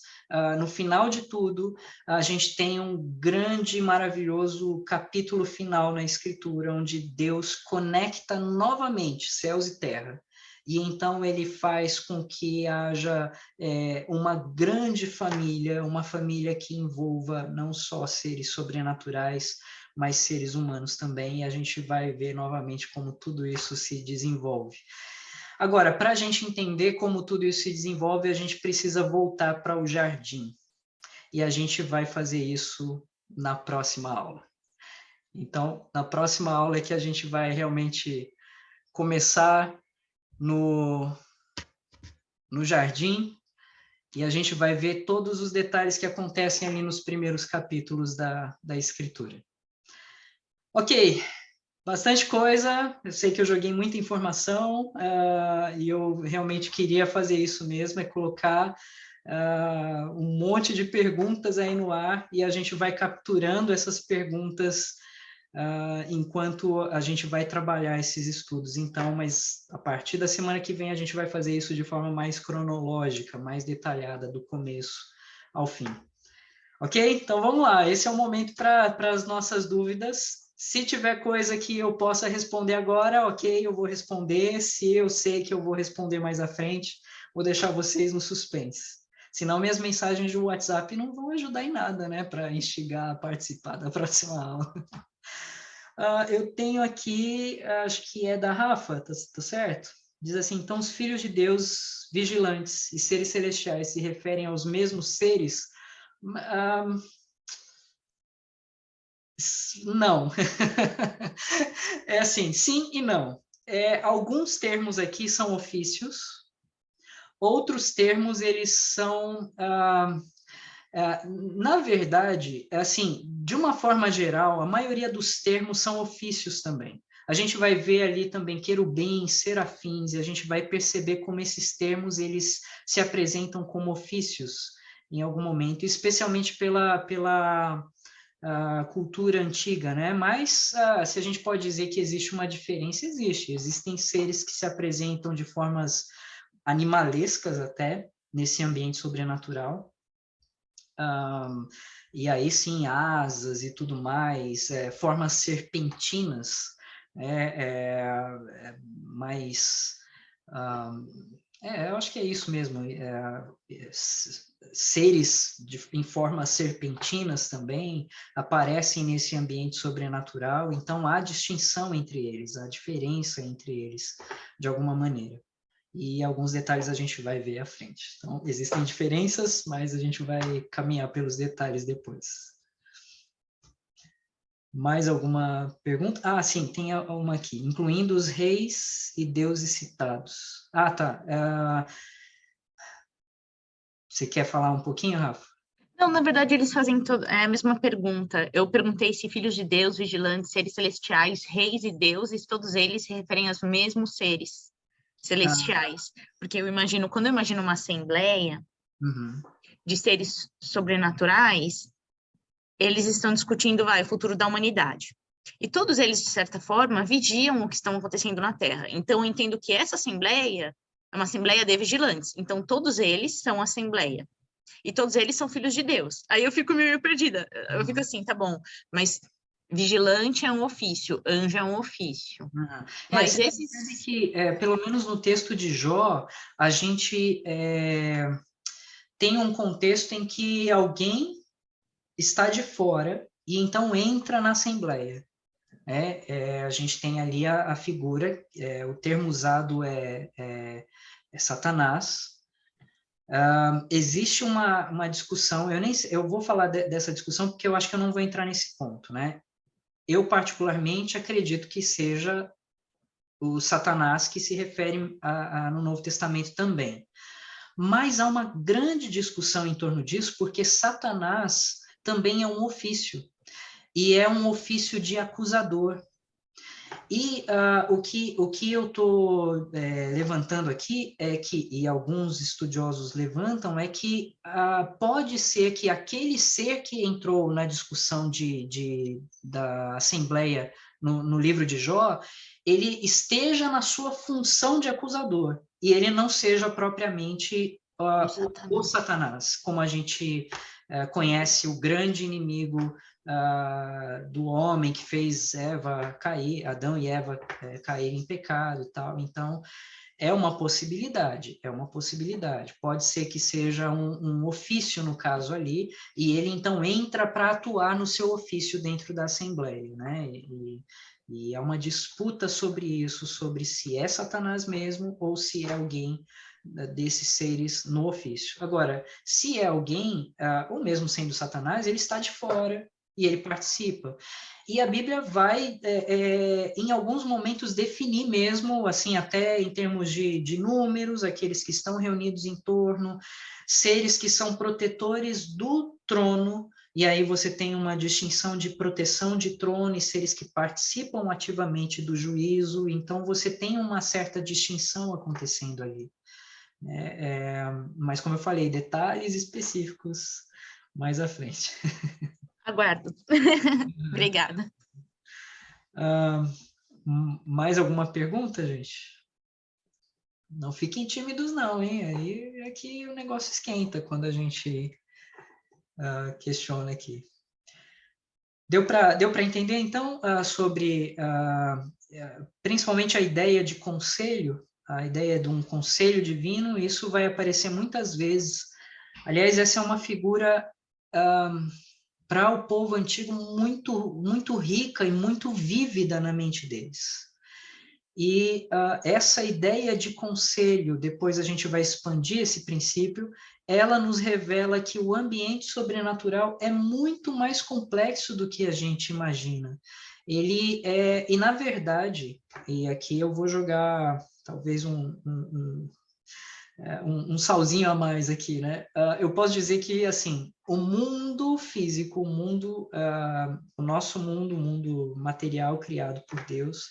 no final de tudo, a gente tem um grande e maravilhoso capítulo final na Escritura, onde Deus conecta novamente céus e terra. E então ele faz com que haja uma grande família, uma família que envolva não só seres sobrenaturais, mas seres humanos também, e a gente vai ver novamente como tudo isso se desenvolve. Agora, para a gente entender como tudo isso se desenvolve, a gente precisa voltar para o jardim. E a gente vai fazer isso na próxima aula. Então, na próxima aula é que a gente vai realmente começar no jardim e a gente vai ver todos os detalhes que acontecem ali nos primeiros capítulos da Escritura. Ok, bastante coisa, eu sei que eu joguei muita informação e eu realmente queria fazer isso mesmo, é colocar um monte de perguntas aí no ar e a gente vai capturando essas perguntas enquanto a gente vai trabalhar esses estudos. Então, mas a partir da semana que vem a gente vai fazer isso de forma mais cronológica, mais detalhada, do começo ao fim. Ok? Então vamos lá, esse é o momento para as nossas dúvidas. Se tiver coisa que eu possa responder agora, ok, eu vou responder. Se eu sei que eu vou responder mais à frente, vou deixar vocês no suspense. Senão minhas mensagens de WhatsApp não vão ajudar em nada, né, para instigar a participar da próxima aula. Eu tenho aqui, acho que é da Rafa, tá certo? Diz assim, então os filhos de Deus vigilantes e seres celestiais se referem aos mesmos seres? Não. É assim, sim e não. Alguns termos aqui são ofícios, outros termos eles são na verdade, assim, de uma forma geral, a maioria dos termos são ofícios também. A gente vai ver ali também querubins, serafins, e a gente vai perceber como esses termos eles se apresentam como ofícios em algum momento, especialmente pela cultura antiga, né? Mas se a gente pode dizer que existe uma diferença, existe. Existem seres que se apresentam de formas animalescas até nesse ambiente sobrenatural. E aí sim, asas e tudo mais, formas serpentinas, mais... eu acho que é isso mesmo, seres em formas serpentinas também aparecem nesse ambiente sobrenatural, então há distinção entre eles, há diferença entre eles, de alguma maneira. E alguns detalhes a gente vai ver à frente. Então, existem diferenças, mas a gente vai caminhar pelos detalhes depois. Mais alguma pergunta? Sim, tem uma aqui. Incluindo os reis e deuses citados. Tá. Você quer falar um pouquinho, Rafa? Não, na verdade, eles fazem a mesma pergunta. Eu perguntei se filhos de Deus, vigilantes, seres celestiais, reis e deuses, todos eles se referem aos mesmos seres celestiais. Porque quando eu imagino uma assembleia de seres sobrenaturais, eles estão discutindo, o futuro da humanidade. E todos eles, de certa forma, vigiam o que está acontecendo na Terra. Então, eu entendo que essa assembleia é uma assembleia de vigilantes. Então, todos eles são assembleia. E todos eles são filhos de Deus. Aí eu fico meio perdida. Eu fico assim, tá bom, mas vigilante é um ofício, anjo é um ofício. Mas esses... que, pelo menos no texto de Jó, a gente tem um contexto em que alguém está de fora e então entra na Assembleia. A gente tem ali a figura, o termo usado é Satanás. Existe uma discussão, eu vou falar dessa discussão porque eu acho que eu não vou entrar nesse ponto, né? Eu, particularmente, acredito que seja o Satanás que se refere no Novo Testamento também. Mas há uma grande discussão em torno disso, porque Satanás também é um ofício, e é um ofício de acusador. E o que eu estou levantando aqui é que, e alguns estudiosos levantam, é que pode ser que aquele ser que entrou na discussão da Assembleia no livro de Jó, ele esteja na sua função de acusador, e ele não seja propriamente o Satanás, como a gente conhece o grande inimigo do homem que fez Eva cair, Adão e Eva caírem em pecado e tal. Então, é uma possibilidade, é uma possibilidade. Pode ser que seja um ofício no caso ali, e ele então entra para atuar no seu ofício dentro da Assembleia, né? E é uma disputa sobre isso, sobre se é Satanás mesmo ou se é alguém desses seres no ofício. Agora, se é alguém, ou mesmo sendo Satanás, ele está de fora e ele participa. E a Bíblia vai, em alguns momentos, definir mesmo, assim, até em termos de números, aqueles que estão reunidos em torno, seres que são protetores do trono, e aí você tem uma distinção de proteção de trono e seres que participam ativamente do juízo, então você tem uma certa distinção acontecendo ali. Mas, como eu falei, detalhes específicos mais à frente. Aguardo. Obrigada. Mais alguma pergunta, gente? Não fiquem tímidos, não, hein? Aí é que o negócio esquenta quando a gente questiona aqui. Deu para entender, então, sobre principalmente a ideia de conselho, a ideia de um conselho divino? Isso vai aparecer muitas vezes. Aliás, essa é uma figura para o povo antigo muito, muito rica e muito vívida na mente deles. E essa ideia de conselho, depois a gente vai expandir esse princípio, ela nos revela que o ambiente sobrenatural é muito mais complexo do que a gente imagina. E na verdade, e aqui eu vou jogar talvez um salzinho a mais aqui, né? Eu posso dizer que, assim, o mundo físico, o nosso mundo, o mundo material criado por Deus,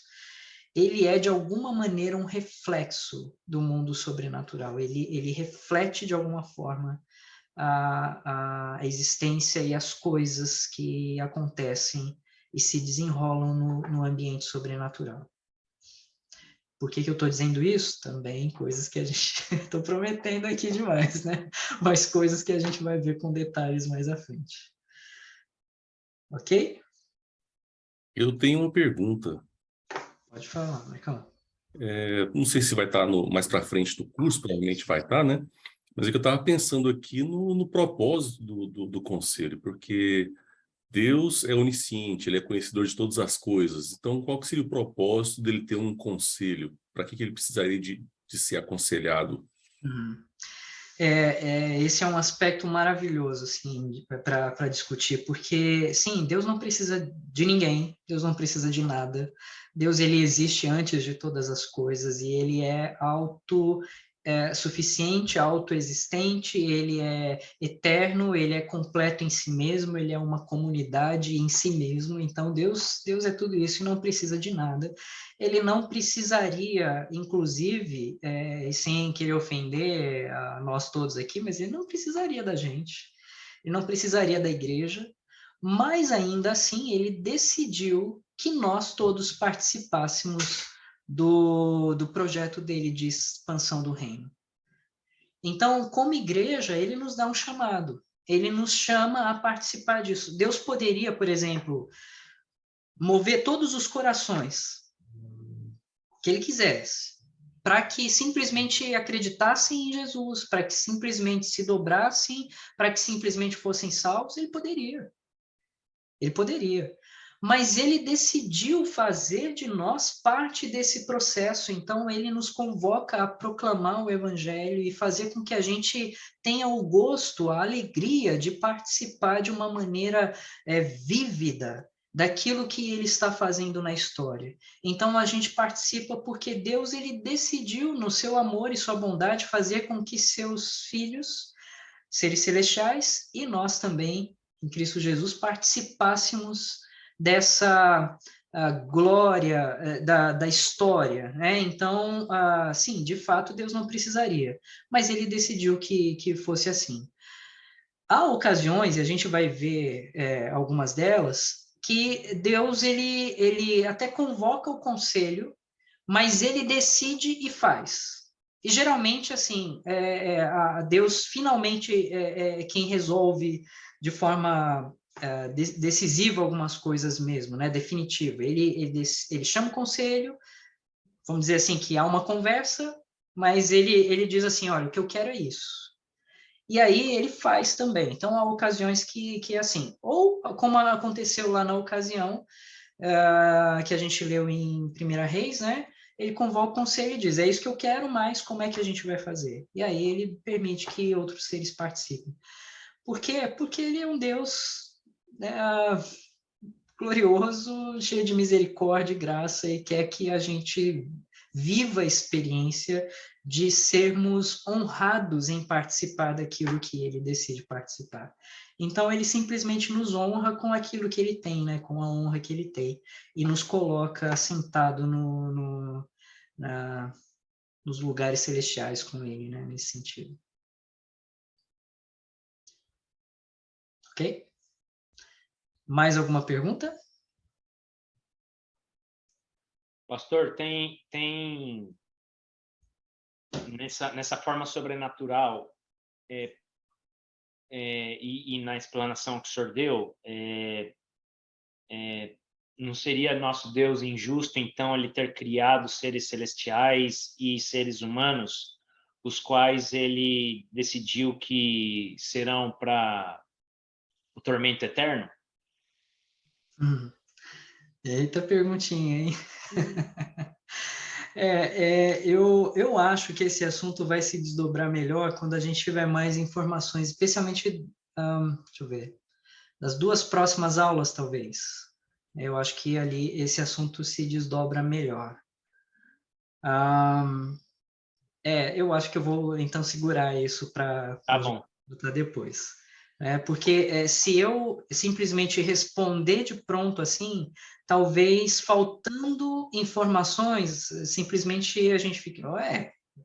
ele é, de alguma maneira, um reflexo do mundo sobrenatural. Ele reflete, de alguma forma, a existência e as coisas que acontecem e se desenrolam no ambiente sobrenatural. Por que eu estou dizendo isso? Também coisas que a gente... Estou prometendo aqui demais, né? Mas coisas que a gente vai ver com detalhes mais à frente. Ok? Eu tenho uma pergunta. Pode falar, Michael. Não sei se vai estar mais para frente do curso, provavelmente vai estar, né? Mas é que eu estava pensando aqui no propósito do conselho, porque Deus é onisciente, ele é conhecedor de todas as coisas. Então, qual que seria o propósito dele ter um conselho? Para que ele precisaria de ser aconselhado? Esse é um aspecto maravilhoso, assim, para discutir, porque, sim, Deus não precisa de ninguém, Deus não precisa de nada. Deus, ele existe antes de todas as coisas e ele é suficiente, autoexistente, ele é eterno, ele é completo em si mesmo, ele é uma comunidade em si mesmo. Então, Deus é tudo isso e não precisa de nada. Ele não precisaria, inclusive, sem querer ofender a nós todos aqui, mas ele não precisaria da gente, ele não precisaria da igreja, mas ainda assim ele decidiu que nós todos participássemos do projeto dele de expansão do reino. Então, como igreja, ele nos dá um chamado, ele nos chama a participar disso. Deus poderia, por exemplo, mover todos os corações que ele quisesse, para que simplesmente acreditassem em Jesus, para que simplesmente se dobrassem, para que simplesmente fossem salvos, ele poderia. Ele poderia. Mas ele decidiu fazer de nós parte desse processo, então ele nos convoca a proclamar o evangelho e fazer com que a gente tenha o gosto, a alegria de participar de uma maneira vívida daquilo que ele está fazendo na história. Então a gente participa porque Deus, ele decidiu no seu amor e sua bondade fazer com que seus filhos, seres celestiais, e nós também, em Cristo Jesus, participássemos glória da história, né? Então, sim, de fato, Deus não precisaria, mas ele decidiu que fosse assim. Há ocasiões, e a gente vai ver algumas delas, que Deus ele até convoca o conselho, mas ele decide e faz. E geralmente, assim, Deus finalmente é quem resolve de forma decisiva algumas coisas mesmo, né? Definitiva. Ele chama o conselho, vamos dizer assim, que há uma conversa, mas ele diz assim, olha, o que eu quero é isso. E aí ele faz também. Então, há ocasiões que é assim. Ou, como aconteceu lá na ocasião, que a gente leu em Primeira Reis, né? Ele convoca o conselho e diz, é isso que eu quero, mas como é que a gente vai fazer? E aí ele permite que outros seres participem. Por quê? Porque ele é um Deus, né, glorioso, cheio de misericórdia e graça, e quer que a gente viva a experiência de sermos honrados em participar daquilo que ele decide participar. Então, ele simplesmente nos honra com aquilo que ele tem, né? Com a honra que ele tem, e nos coloca assentado nos lugares celestiais com ele, né? Nesse sentido. Ok? Mais alguma pergunta? Pastor, nessa forma sobrenatural e na explanação que o senhor deu, não seria nosso Deus injusto, então, ele ter criado seres celestiais e seres humanos, os quais ele decidiu que serão para o tormento eterno? Eita perguntinha, hein? Eu acho que esse assunto vai se desdobrar melhor quando a gente tiver mais informações, especialmente, deixa eu ver, das duas próximas aulas, talvez. Eu acho que ali esse assunto se desdobra melhor. Eu acho que eu vou, então, segurar isso para depois. Porque se eu simplesmente responder de pronto assim, talvez faltando informações, simplesmente a gente fique,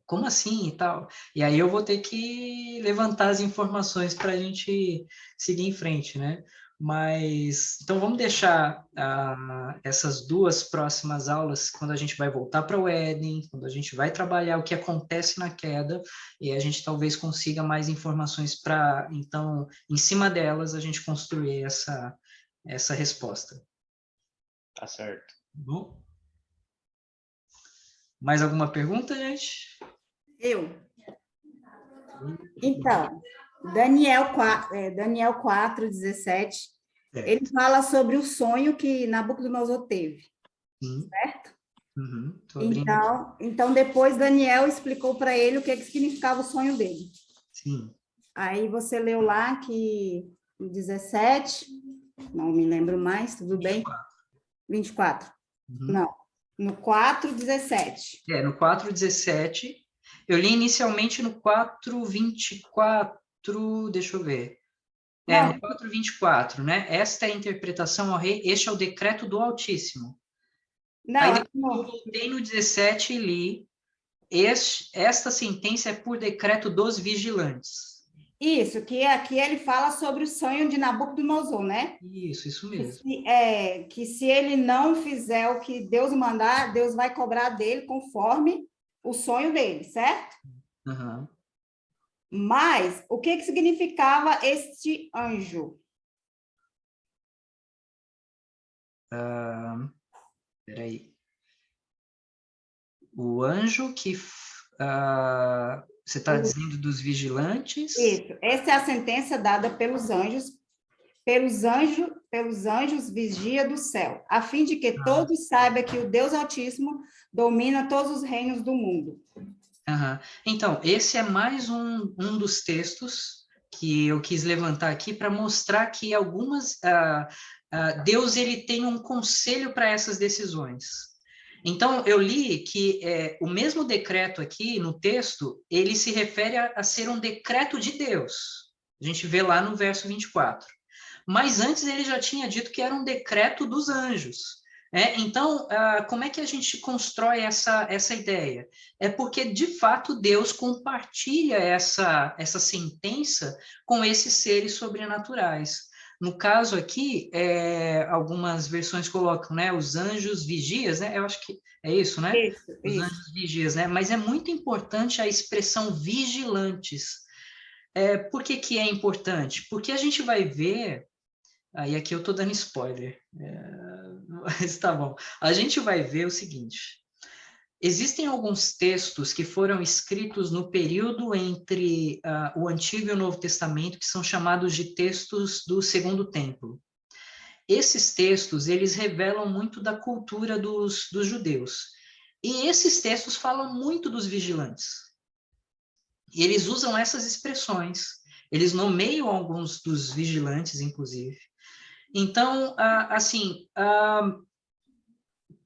como assim e tal? E aí eu vou ter que levantar as informações para a gente seguir em frente, né? Mas, então vamos deixar essas duas próximas aulas, quando a gente vai voltar para o Éden, quando a gente vai trabalhar o que acontece na queda, e a gente talvez consiga mais informações para, então, em cima delas, a gente construir essa resposta. Tá certo. Bom? Mais alguma pergunta, gente? Então, Daniel 4, 17, ele fala sobre o sonho que Nabucodonosor teve, certo? Uhum. Então, depois Daniel explicou para ele o que significava o sonho dele. Sim. Aí você leu lá que no 17, não me lembro mais, tudo 24. Bem? 24. Uhum. Não, no 4, 17. No 4, 17. Eu li inicialmente no 4, 24, deixa eu ver. No 4, 24, né? Esta é a interpretação ao rei, este é o decreto do Altíssimo. Não, aí depois eu voltei no 17 e li, esta sentença é por decreto dos vigilantes. Isso, que aqui ele fala sobre o sonho de Nabucodonosor, né? Isso mesmo. Que se ele não fizer o que Deus mandar, Deus vai cobrar dele conforme o sonho dele, certo? Uhum. Mas, o que significava este anjo? Peraí. O anjo que... você está dizendo dos vigilantes? Isso. Essa é a sentença dada pelos anjos vigia do céu, a fim de que todos saibam que o Deus Altíssimo domina todos os reinos do mundo. Então, esse é mais um dos textos que eu quis levantar aqui para mostrar que Deus ele tem um conselho para essas decisões. Então, eu li que o mesmo decreto aqui no texto, ele se refere a ser um decreto de Deus. A gente vê lá no verso 24. Mas antes ele já tinha dito que era um decreto dos anjos. Então, como é que a gente constrói essa ideia? É porque, de fato, Deus compartilha essa sentença com esses seres sobrenaturais. No caso aqui, algumas versões colocam, né, os anjos vigias, né? Eu acho que é isso, né? Os Isso. anjos vigias, né? Mas é muito importante a expressão vigilantes. Por que que é importante? Porque a gente vai ver, aí aqui eu estou dando spoiler, mas tá bom. A gente vai ver o seguinte: existem alguns textos que foram escritos no período entre o Antigo e o Novo Testamento, que são chamados de textos do Segundo Templo. Esses textos, eles revelam muito da cultura dos judeus. E esses textos falam muito dos vigilantes. E eles usam essas expressões. Eles nomeiam alguns dos vigilantes, inclusive. Então, assim,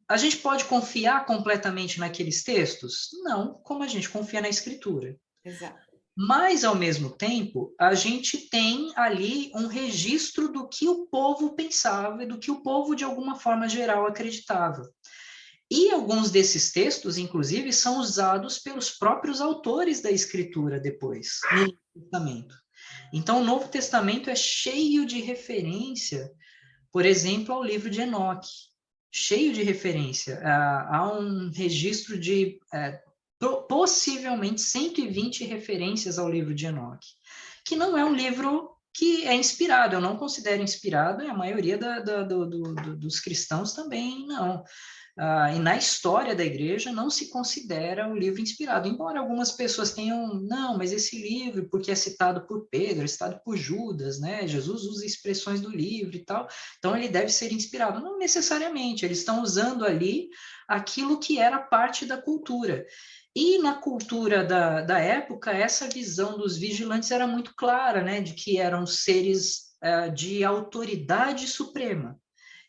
a gente pode confiar completamente naqueles textos? Não, como a gente confia na Escritura. Exato. Mas, ao mesmo tempo, a gente tem ali um registro do que o povo pensava e do que o povo, de alguma forma geral, acreditava. E alguns desses textos, inclusive, são usados pelos próprios autores da Escritura depois, no Novo Testamento. Então, o Novo Testamento é cheio de referência, por exemplo, ao livro de Enoque. Cheio de referência. Há um registro de possivelmente 120 referências ao livro de Enoque, que não é um livro que é inspirado, eu não considero inspirado, e a maioria dos cristãos também não. E na história da igreja não se considera um livro inspirado, embora algumas pessoas tenham, não, mas esse livro, porque é citado por Pedro, é citado por Judas, né? Jesus usa expressões do livro e tal, então ele deve ser inspirado. Não necessariamente, eles estão usando ali aquilo que era parte da cultura. E na cultura da época, essa visão dos vigilantes era muito clara, né? De que eram seres de autoridade suprema.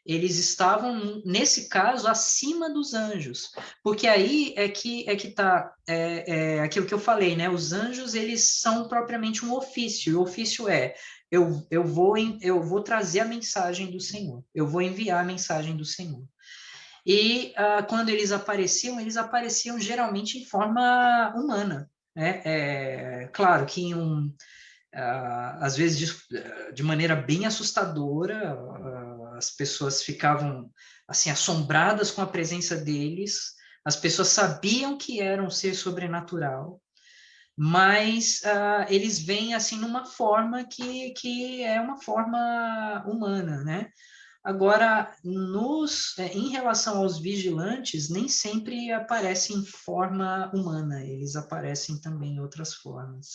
Eles estavam, nesse caso, acima dos anjos, porque aí é que está aquilo que eu falei, né? Os anjos, eles são propriamente um ofício, e o ofício eu vou trazer a mensagem do Senhor, eu vou enviar a mensagem do Senhor. E quando eles apareciam geralmente em forma humana, né? Claro que às vezes de maneira bem assustadora, as pessoas ficavam assim assombradas com a presença deles, as pessoas sabiam que era um ser sobrenatural, mas eles vêm assim numa forma que é uma forma humana, né? Agora, em relação aos vigilantes, nem sempre aparecem em forma humana, eles aparecem também em outras formas.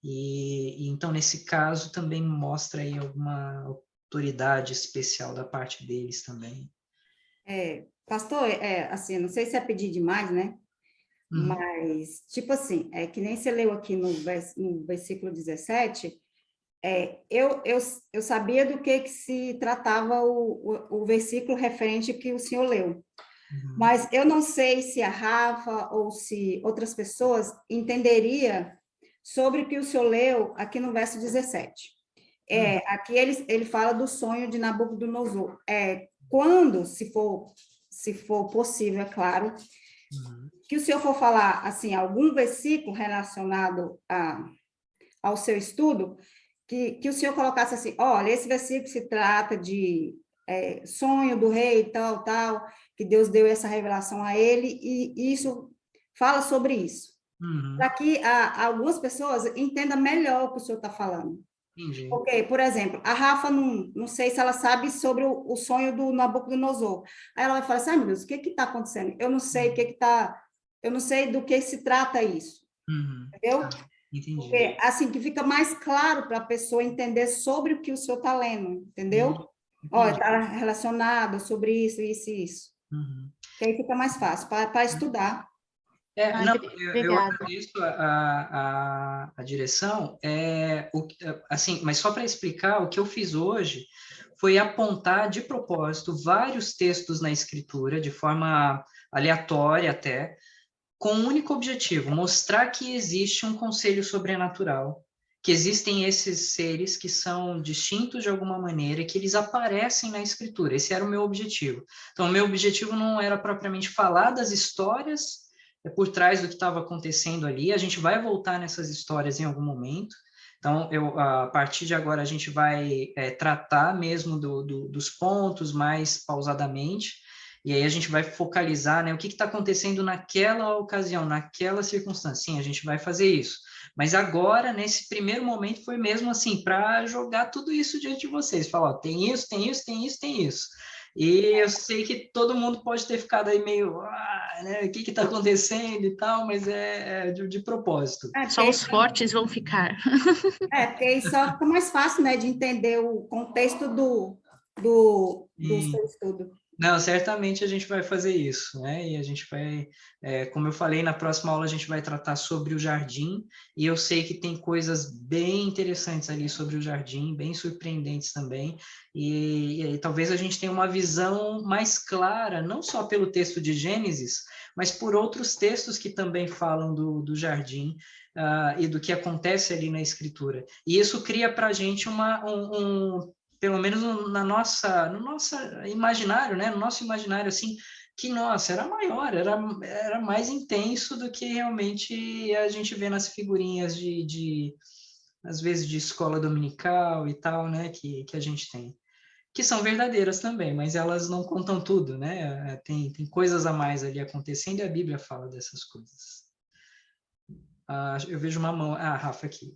E então, nesse caso, também mostra aí alguma autoridade especial da parte deles também. Pastor, assim, não sei se é pedir demais, né? Mas, tipo assim, é que nem você leu aqui no versículo 17, eu sabia do que se tratava o versículo referente que o senhor leu. Mas eu não sei se a Rafa ou se outras pessoas entenderia sobre o que o senhor leu aqui no verso 17. Aqui ele fala do sonho de Nabucodonosor. Quando, se for possível, é claro, que o senhor for falar assim algum versículo relacionado ao seu estudo, que o senhor colocasse assim, olha, esse versículo se trata de sonho do rei, tal, que Deus deu essa revelação a ele, e isso fala sobre isso. Para que algumas pessoas entendam melhor o que o senhor está falando. Entendi. Porque, por exemplo, a Rafa, não sei se ela sabe sobre o sonho do Nabucodonosor. Aí ela vai falar assim, meu Deus, o que está acontecendo? Eu não sei eu não sei do que se trata isso. Entendeu? Entendi. Porque, assim, que fica mais claro para a pessoa entender sobre o que o senhor está lendo, entendeu? Olha, está relacionado sobre isso, isso e isso. Que aí fica mais fácil para estudar. Não, eu Obrigada. agradeço a direção, assim, mas só para explicar, o que eu fiz hoje foi apontar de propósito vários textos na Escritura, de forma aleatória até, com um único objetivo, mostrar que existe um conselho sobrenatural, que existem esses seres que são distintos de alguma maneira, que eles aparecem na escritura. Esse era o meu objetivo. Então, o meu objetivo não era propriamente falar das histórias por trás do que estava acontecendo ali. A gente vai voltar nessas histórias em algum momento. Então, a partir de agora, a gente vai tratar mesmo dos pontos mais pausadamente, e aí a gente vai focalizar, né, o que está acontecendo naquela ocasião, naquela circunstância. Sim, a gente vai fazer isso. Mas agora, nesse primeiro momento, foi mesmo assim, para jogar tudo isso diante de vocês. Falar, ó, tem isso, tem isso, tem isso, tem isso. E eu sei que todo mundo pode ter ficado aí meio, né, o que está acontecendo e tal, mas é de propósito. Só os fortes vão ficar. Porque aí só fica mais fácil, né, de entender o contexto do seu estudo. Não, certamente a gente vai fazer isso, né? E a gente vai, como eu falei, na próxima aula a gente vai tratar sobre o jardim, e eu sei que tem coisas bem interessantes ali sobre o jardim, bem surpreendentes também, e talvez a gente tenha uma visão mais clara, não só pelo texto de Gênesis, mas por outros textos que também falam do jardim, e do que acontece ali na Escritura. E isso cria para a gente pelo menos no nosso imaginário, né? No nosso imaginário, assim, que, nossa, era maior, era mais intenso do que realmente a gente vê nas figurinhas às vezes, de escola dominical e tal, né? Que a gente tem. Que são verdadeiras também, mas elas não contam tudo, né? Tem coisas a mais ali acontecendo e a Bíblia fala dessas coisas. Eu vejo uma mão... Rafa, aqui.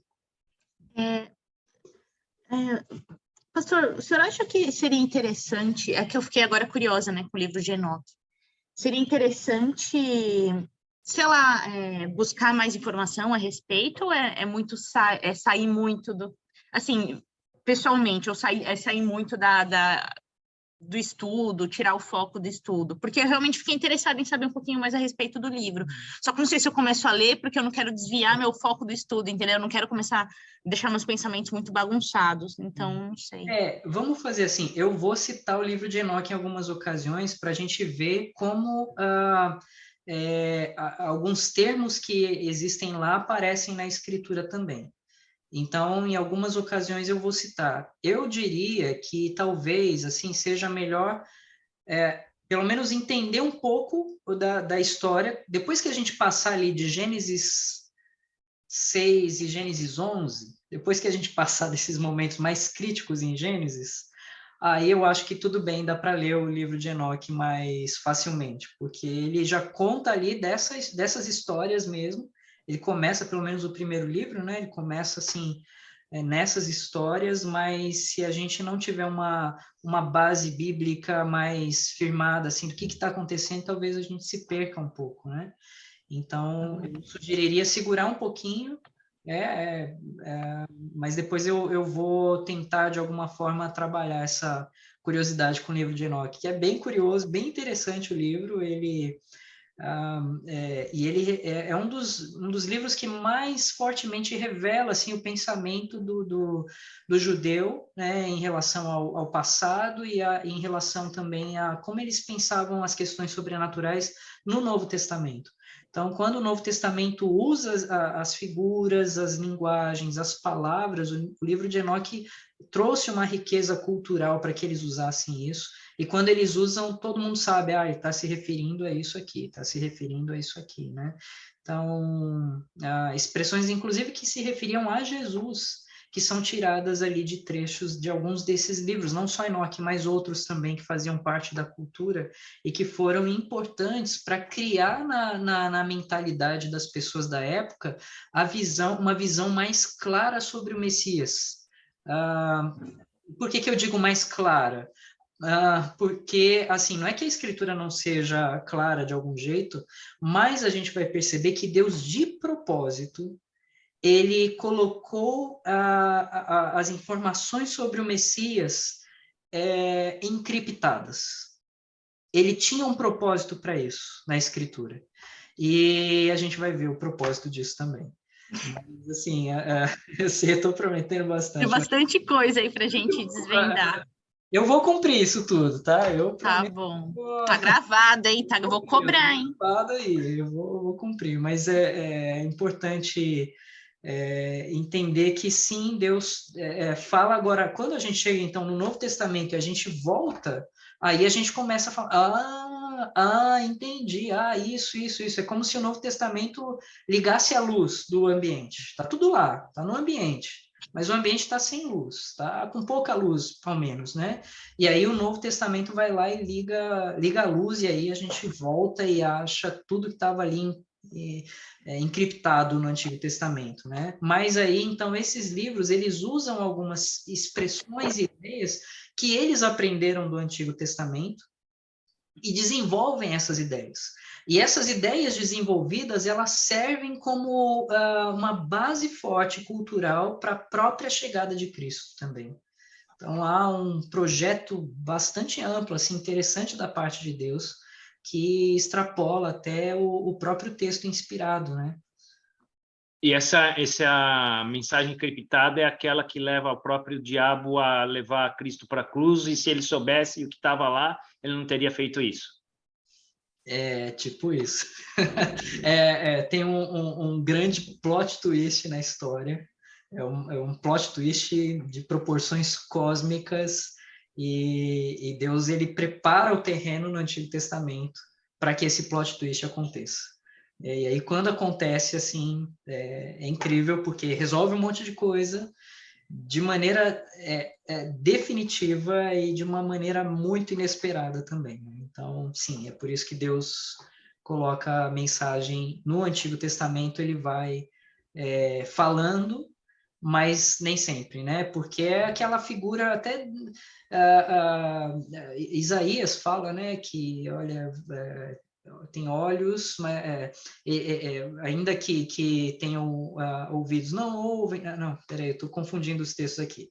Pastor, o senhor acha que seria interessante, é que eu fiquei agora curiosa, né, com o livro de Enoque, seria interessante, sei lá, buscar mais informação a respeito, ou é muito sair muito do, assim, pessoalmente, ou sair muito do estudo, tirar o foco do estudo, porque eu realmente fiquei interessada em saber um pouquinho mais a respeito do livro, só que não sei se eu começo a ler, porque eu não quero desviar meu foco do estudo, entendeu? Eu não quero começar a deixar meus pensamentos muito bagunçados, então não sei. Vamos fazer assim, eu vou citar o livro de Enoque em algumas ocasiões para a gente ver como alguns termos que existem lá aparecem na escritura também. Então, em algumas ocasiões eu vou citar. Eu diria que talvez assim seja melhor, pelo menos entender um pouco da história. Depois que a gente passar ali de Gênesis 6 e Gênesis 11, depois que a gente passar desses momentos mais críticos em Gênesis, aí eu acho que tudo bem, dá para ler o livro de Enoque mais facilmente, porque ele já conta ali dessas histórias mesmo. Ele começa, pelo menos o primeiro livro, né? Ele começa assim, nessas histórias, mas se a gente não tiver uma base bíblica mais firmada, assim, do que está acontecendo, talvez a gente se perca um pouco, né? Então, eu sugeriria segurar um pouquinho, mas depois eu vou tentar, de alguma forma, trabalhar essa curiosidade com o livro de Enoque, que é bem curioso, bem interessante o livro. Ele é um dos livros que mais fortemente revela assim, o pensamento do judeu, né, em relação ao passado e em relação também a como eles pensavam as questões sobrenaturais no Novo Testamento. Então, quando o Novo Testamento usa as figuras, as linguagens, as palavras, o livro de Enoque trouxe uma riqueza cultural para que eles usassem isso. E quando eles usam, todo mundo sabe, ele está se referindo a isso aqui, está se referindo a isso aqui, né? Então, expressões, inclusive, que se referiam a Jesus, que são tiradas ali de trechos de alguns desses livros, não só Enoque, mas outros também que faziam parte da cultura e que foram importantes para criar na mentalidade das pessoas da época uma visão mais clara sobre o Messias. Por que eu digo mais clara? Porque, assim, não é que a escritura não seja clara de algum jeito, mas a gente vai perceber que Deus, de propósito, ele colocou as informações sobre o Messias encriptadas. Ele tinha um propósito para isso na escritura. E a gente vai ver o propósito disso também. Mas, assim, eu sei, eu estou prometendo bastante. Tem bastante coisa aí para a gente desvendar. Eu vou cumprir isso tudo, tá? Tá bom. Tá gravado, hein? Eu vou cobrar, hein? Aí, eu vou cumprir, mas é importante entender que sim, Deus fala agora. Quando a gente chega, então, no Novo Testamento e a gente volta, aí a gente começa a falar, entendi, isso. É como se o Novo Testamento ligasse a luz do ambiente. Está tudo lá, está no ambiente. Mas o ambiente está sem luz, está com pouca luz, ao menos, né? E aí o Novo Testamento vai lá e liga a luz, e aí a gente volta e acha tudo que estava ali encriptado no Antigo Testamento, né? Mas aí, então, esses livros, eles usam algumas expressões e ideias que eles aprenderam do Antigo Testamento e desenvolvem essas ideias. E essas ideias desenvolvidas, elas servem como uma base forte cultural para a própria chegada de Cristo também. Então, há um projeto bastante amplo, assim, interessante da parte de Deus, que extrapola até o próprio texto inspirado, né? E essa mensagem encriptada é aquela que leva o próprio diabo a levar Cristo para a cruz, e se ele soubesse o que estava lá, ele não teria feito isso. É tipo isso. Tem um grande plot twist na história. É um plot twist de proporções cósmicas, e Deus ele prepara o terreno no Antigo Testamento para que esse plot twist aconteça. E aí, quando acontece, assim, é incrível, porque resolve um monte de coisa de maneira definitiva e de uma maneira muito inesperada também, né? Então, sim, é por isso que Deus coloca a mensagem no Antigo Testamento, ele vai falando, mas nem sempre, né? Porque é aquela figura, até Isaías fala, né, que, olha, tem olhos, mas, ainda que tenham ouvidos, não ouvem. Não, peraí, eu estou confundindo os textos aqui.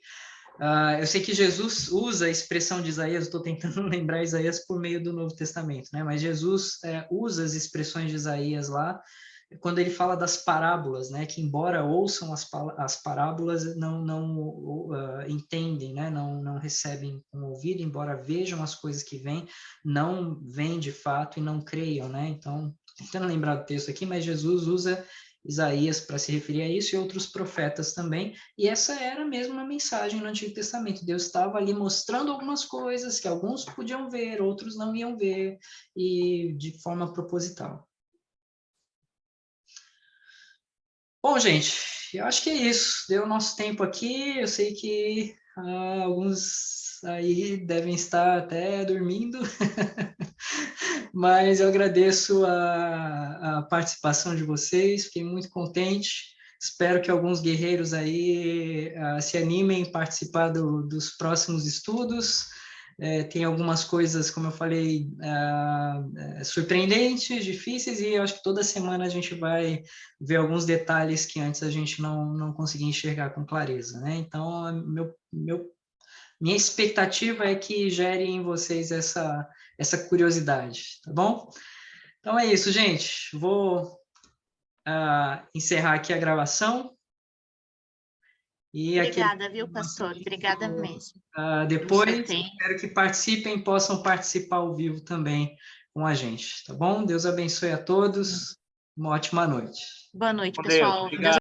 Eu sei que Jesus usa a expressão de Isaías, estou tentando lembrar Isaías por meio do Novo Testamento, né? Mas Jesus usa as expressões de Isaías lá, quando ele fala das parábolas, né? Que embora ouçam as parábolas, não entendem, né? Não recebem com o ouvido, embora vejam as coisas que vêm, não veem de fato e não creiam, né? Então, tentando lembrar do texto aqui, mas Jesus usa Isaías para se referir a isso, e outros profetas também, e essa era mesmo uma mensagem no Antigo Testamento. Deus estava ali mostrando algumas coisas que alguns podiam ver, outros não iam ver, e de forma proposital. Bom, gente, eu acho que é isso. Deu o nosso tempo aqui. Eu sei que alguns aí devem estar até dormindo, mas eu agradeço a participação de vocês. Fiquei muito contente. Espero que alguns guerreiros aí se animem em participar dos próximos estudos. Tem algumas coisas, como eu falei, surpreendentes, difíceis, e eu acho que toda semana a gente vai ver alguns detalhes que antes a gente não conseguia enxergar com clareza, né? Então, minha expectativa é que gere em vocês essa curiosidade, tá bom? Então é isso, gente. Vou encerrar aqui a gravação. E obrigada, viu, pastor? Obrigada mesmo. Depois, espero que possam participar ao vivo também com a gente, tá bom? Deus abençoe a todos. Uma ótima noite. Boa noite, pessoal. Deus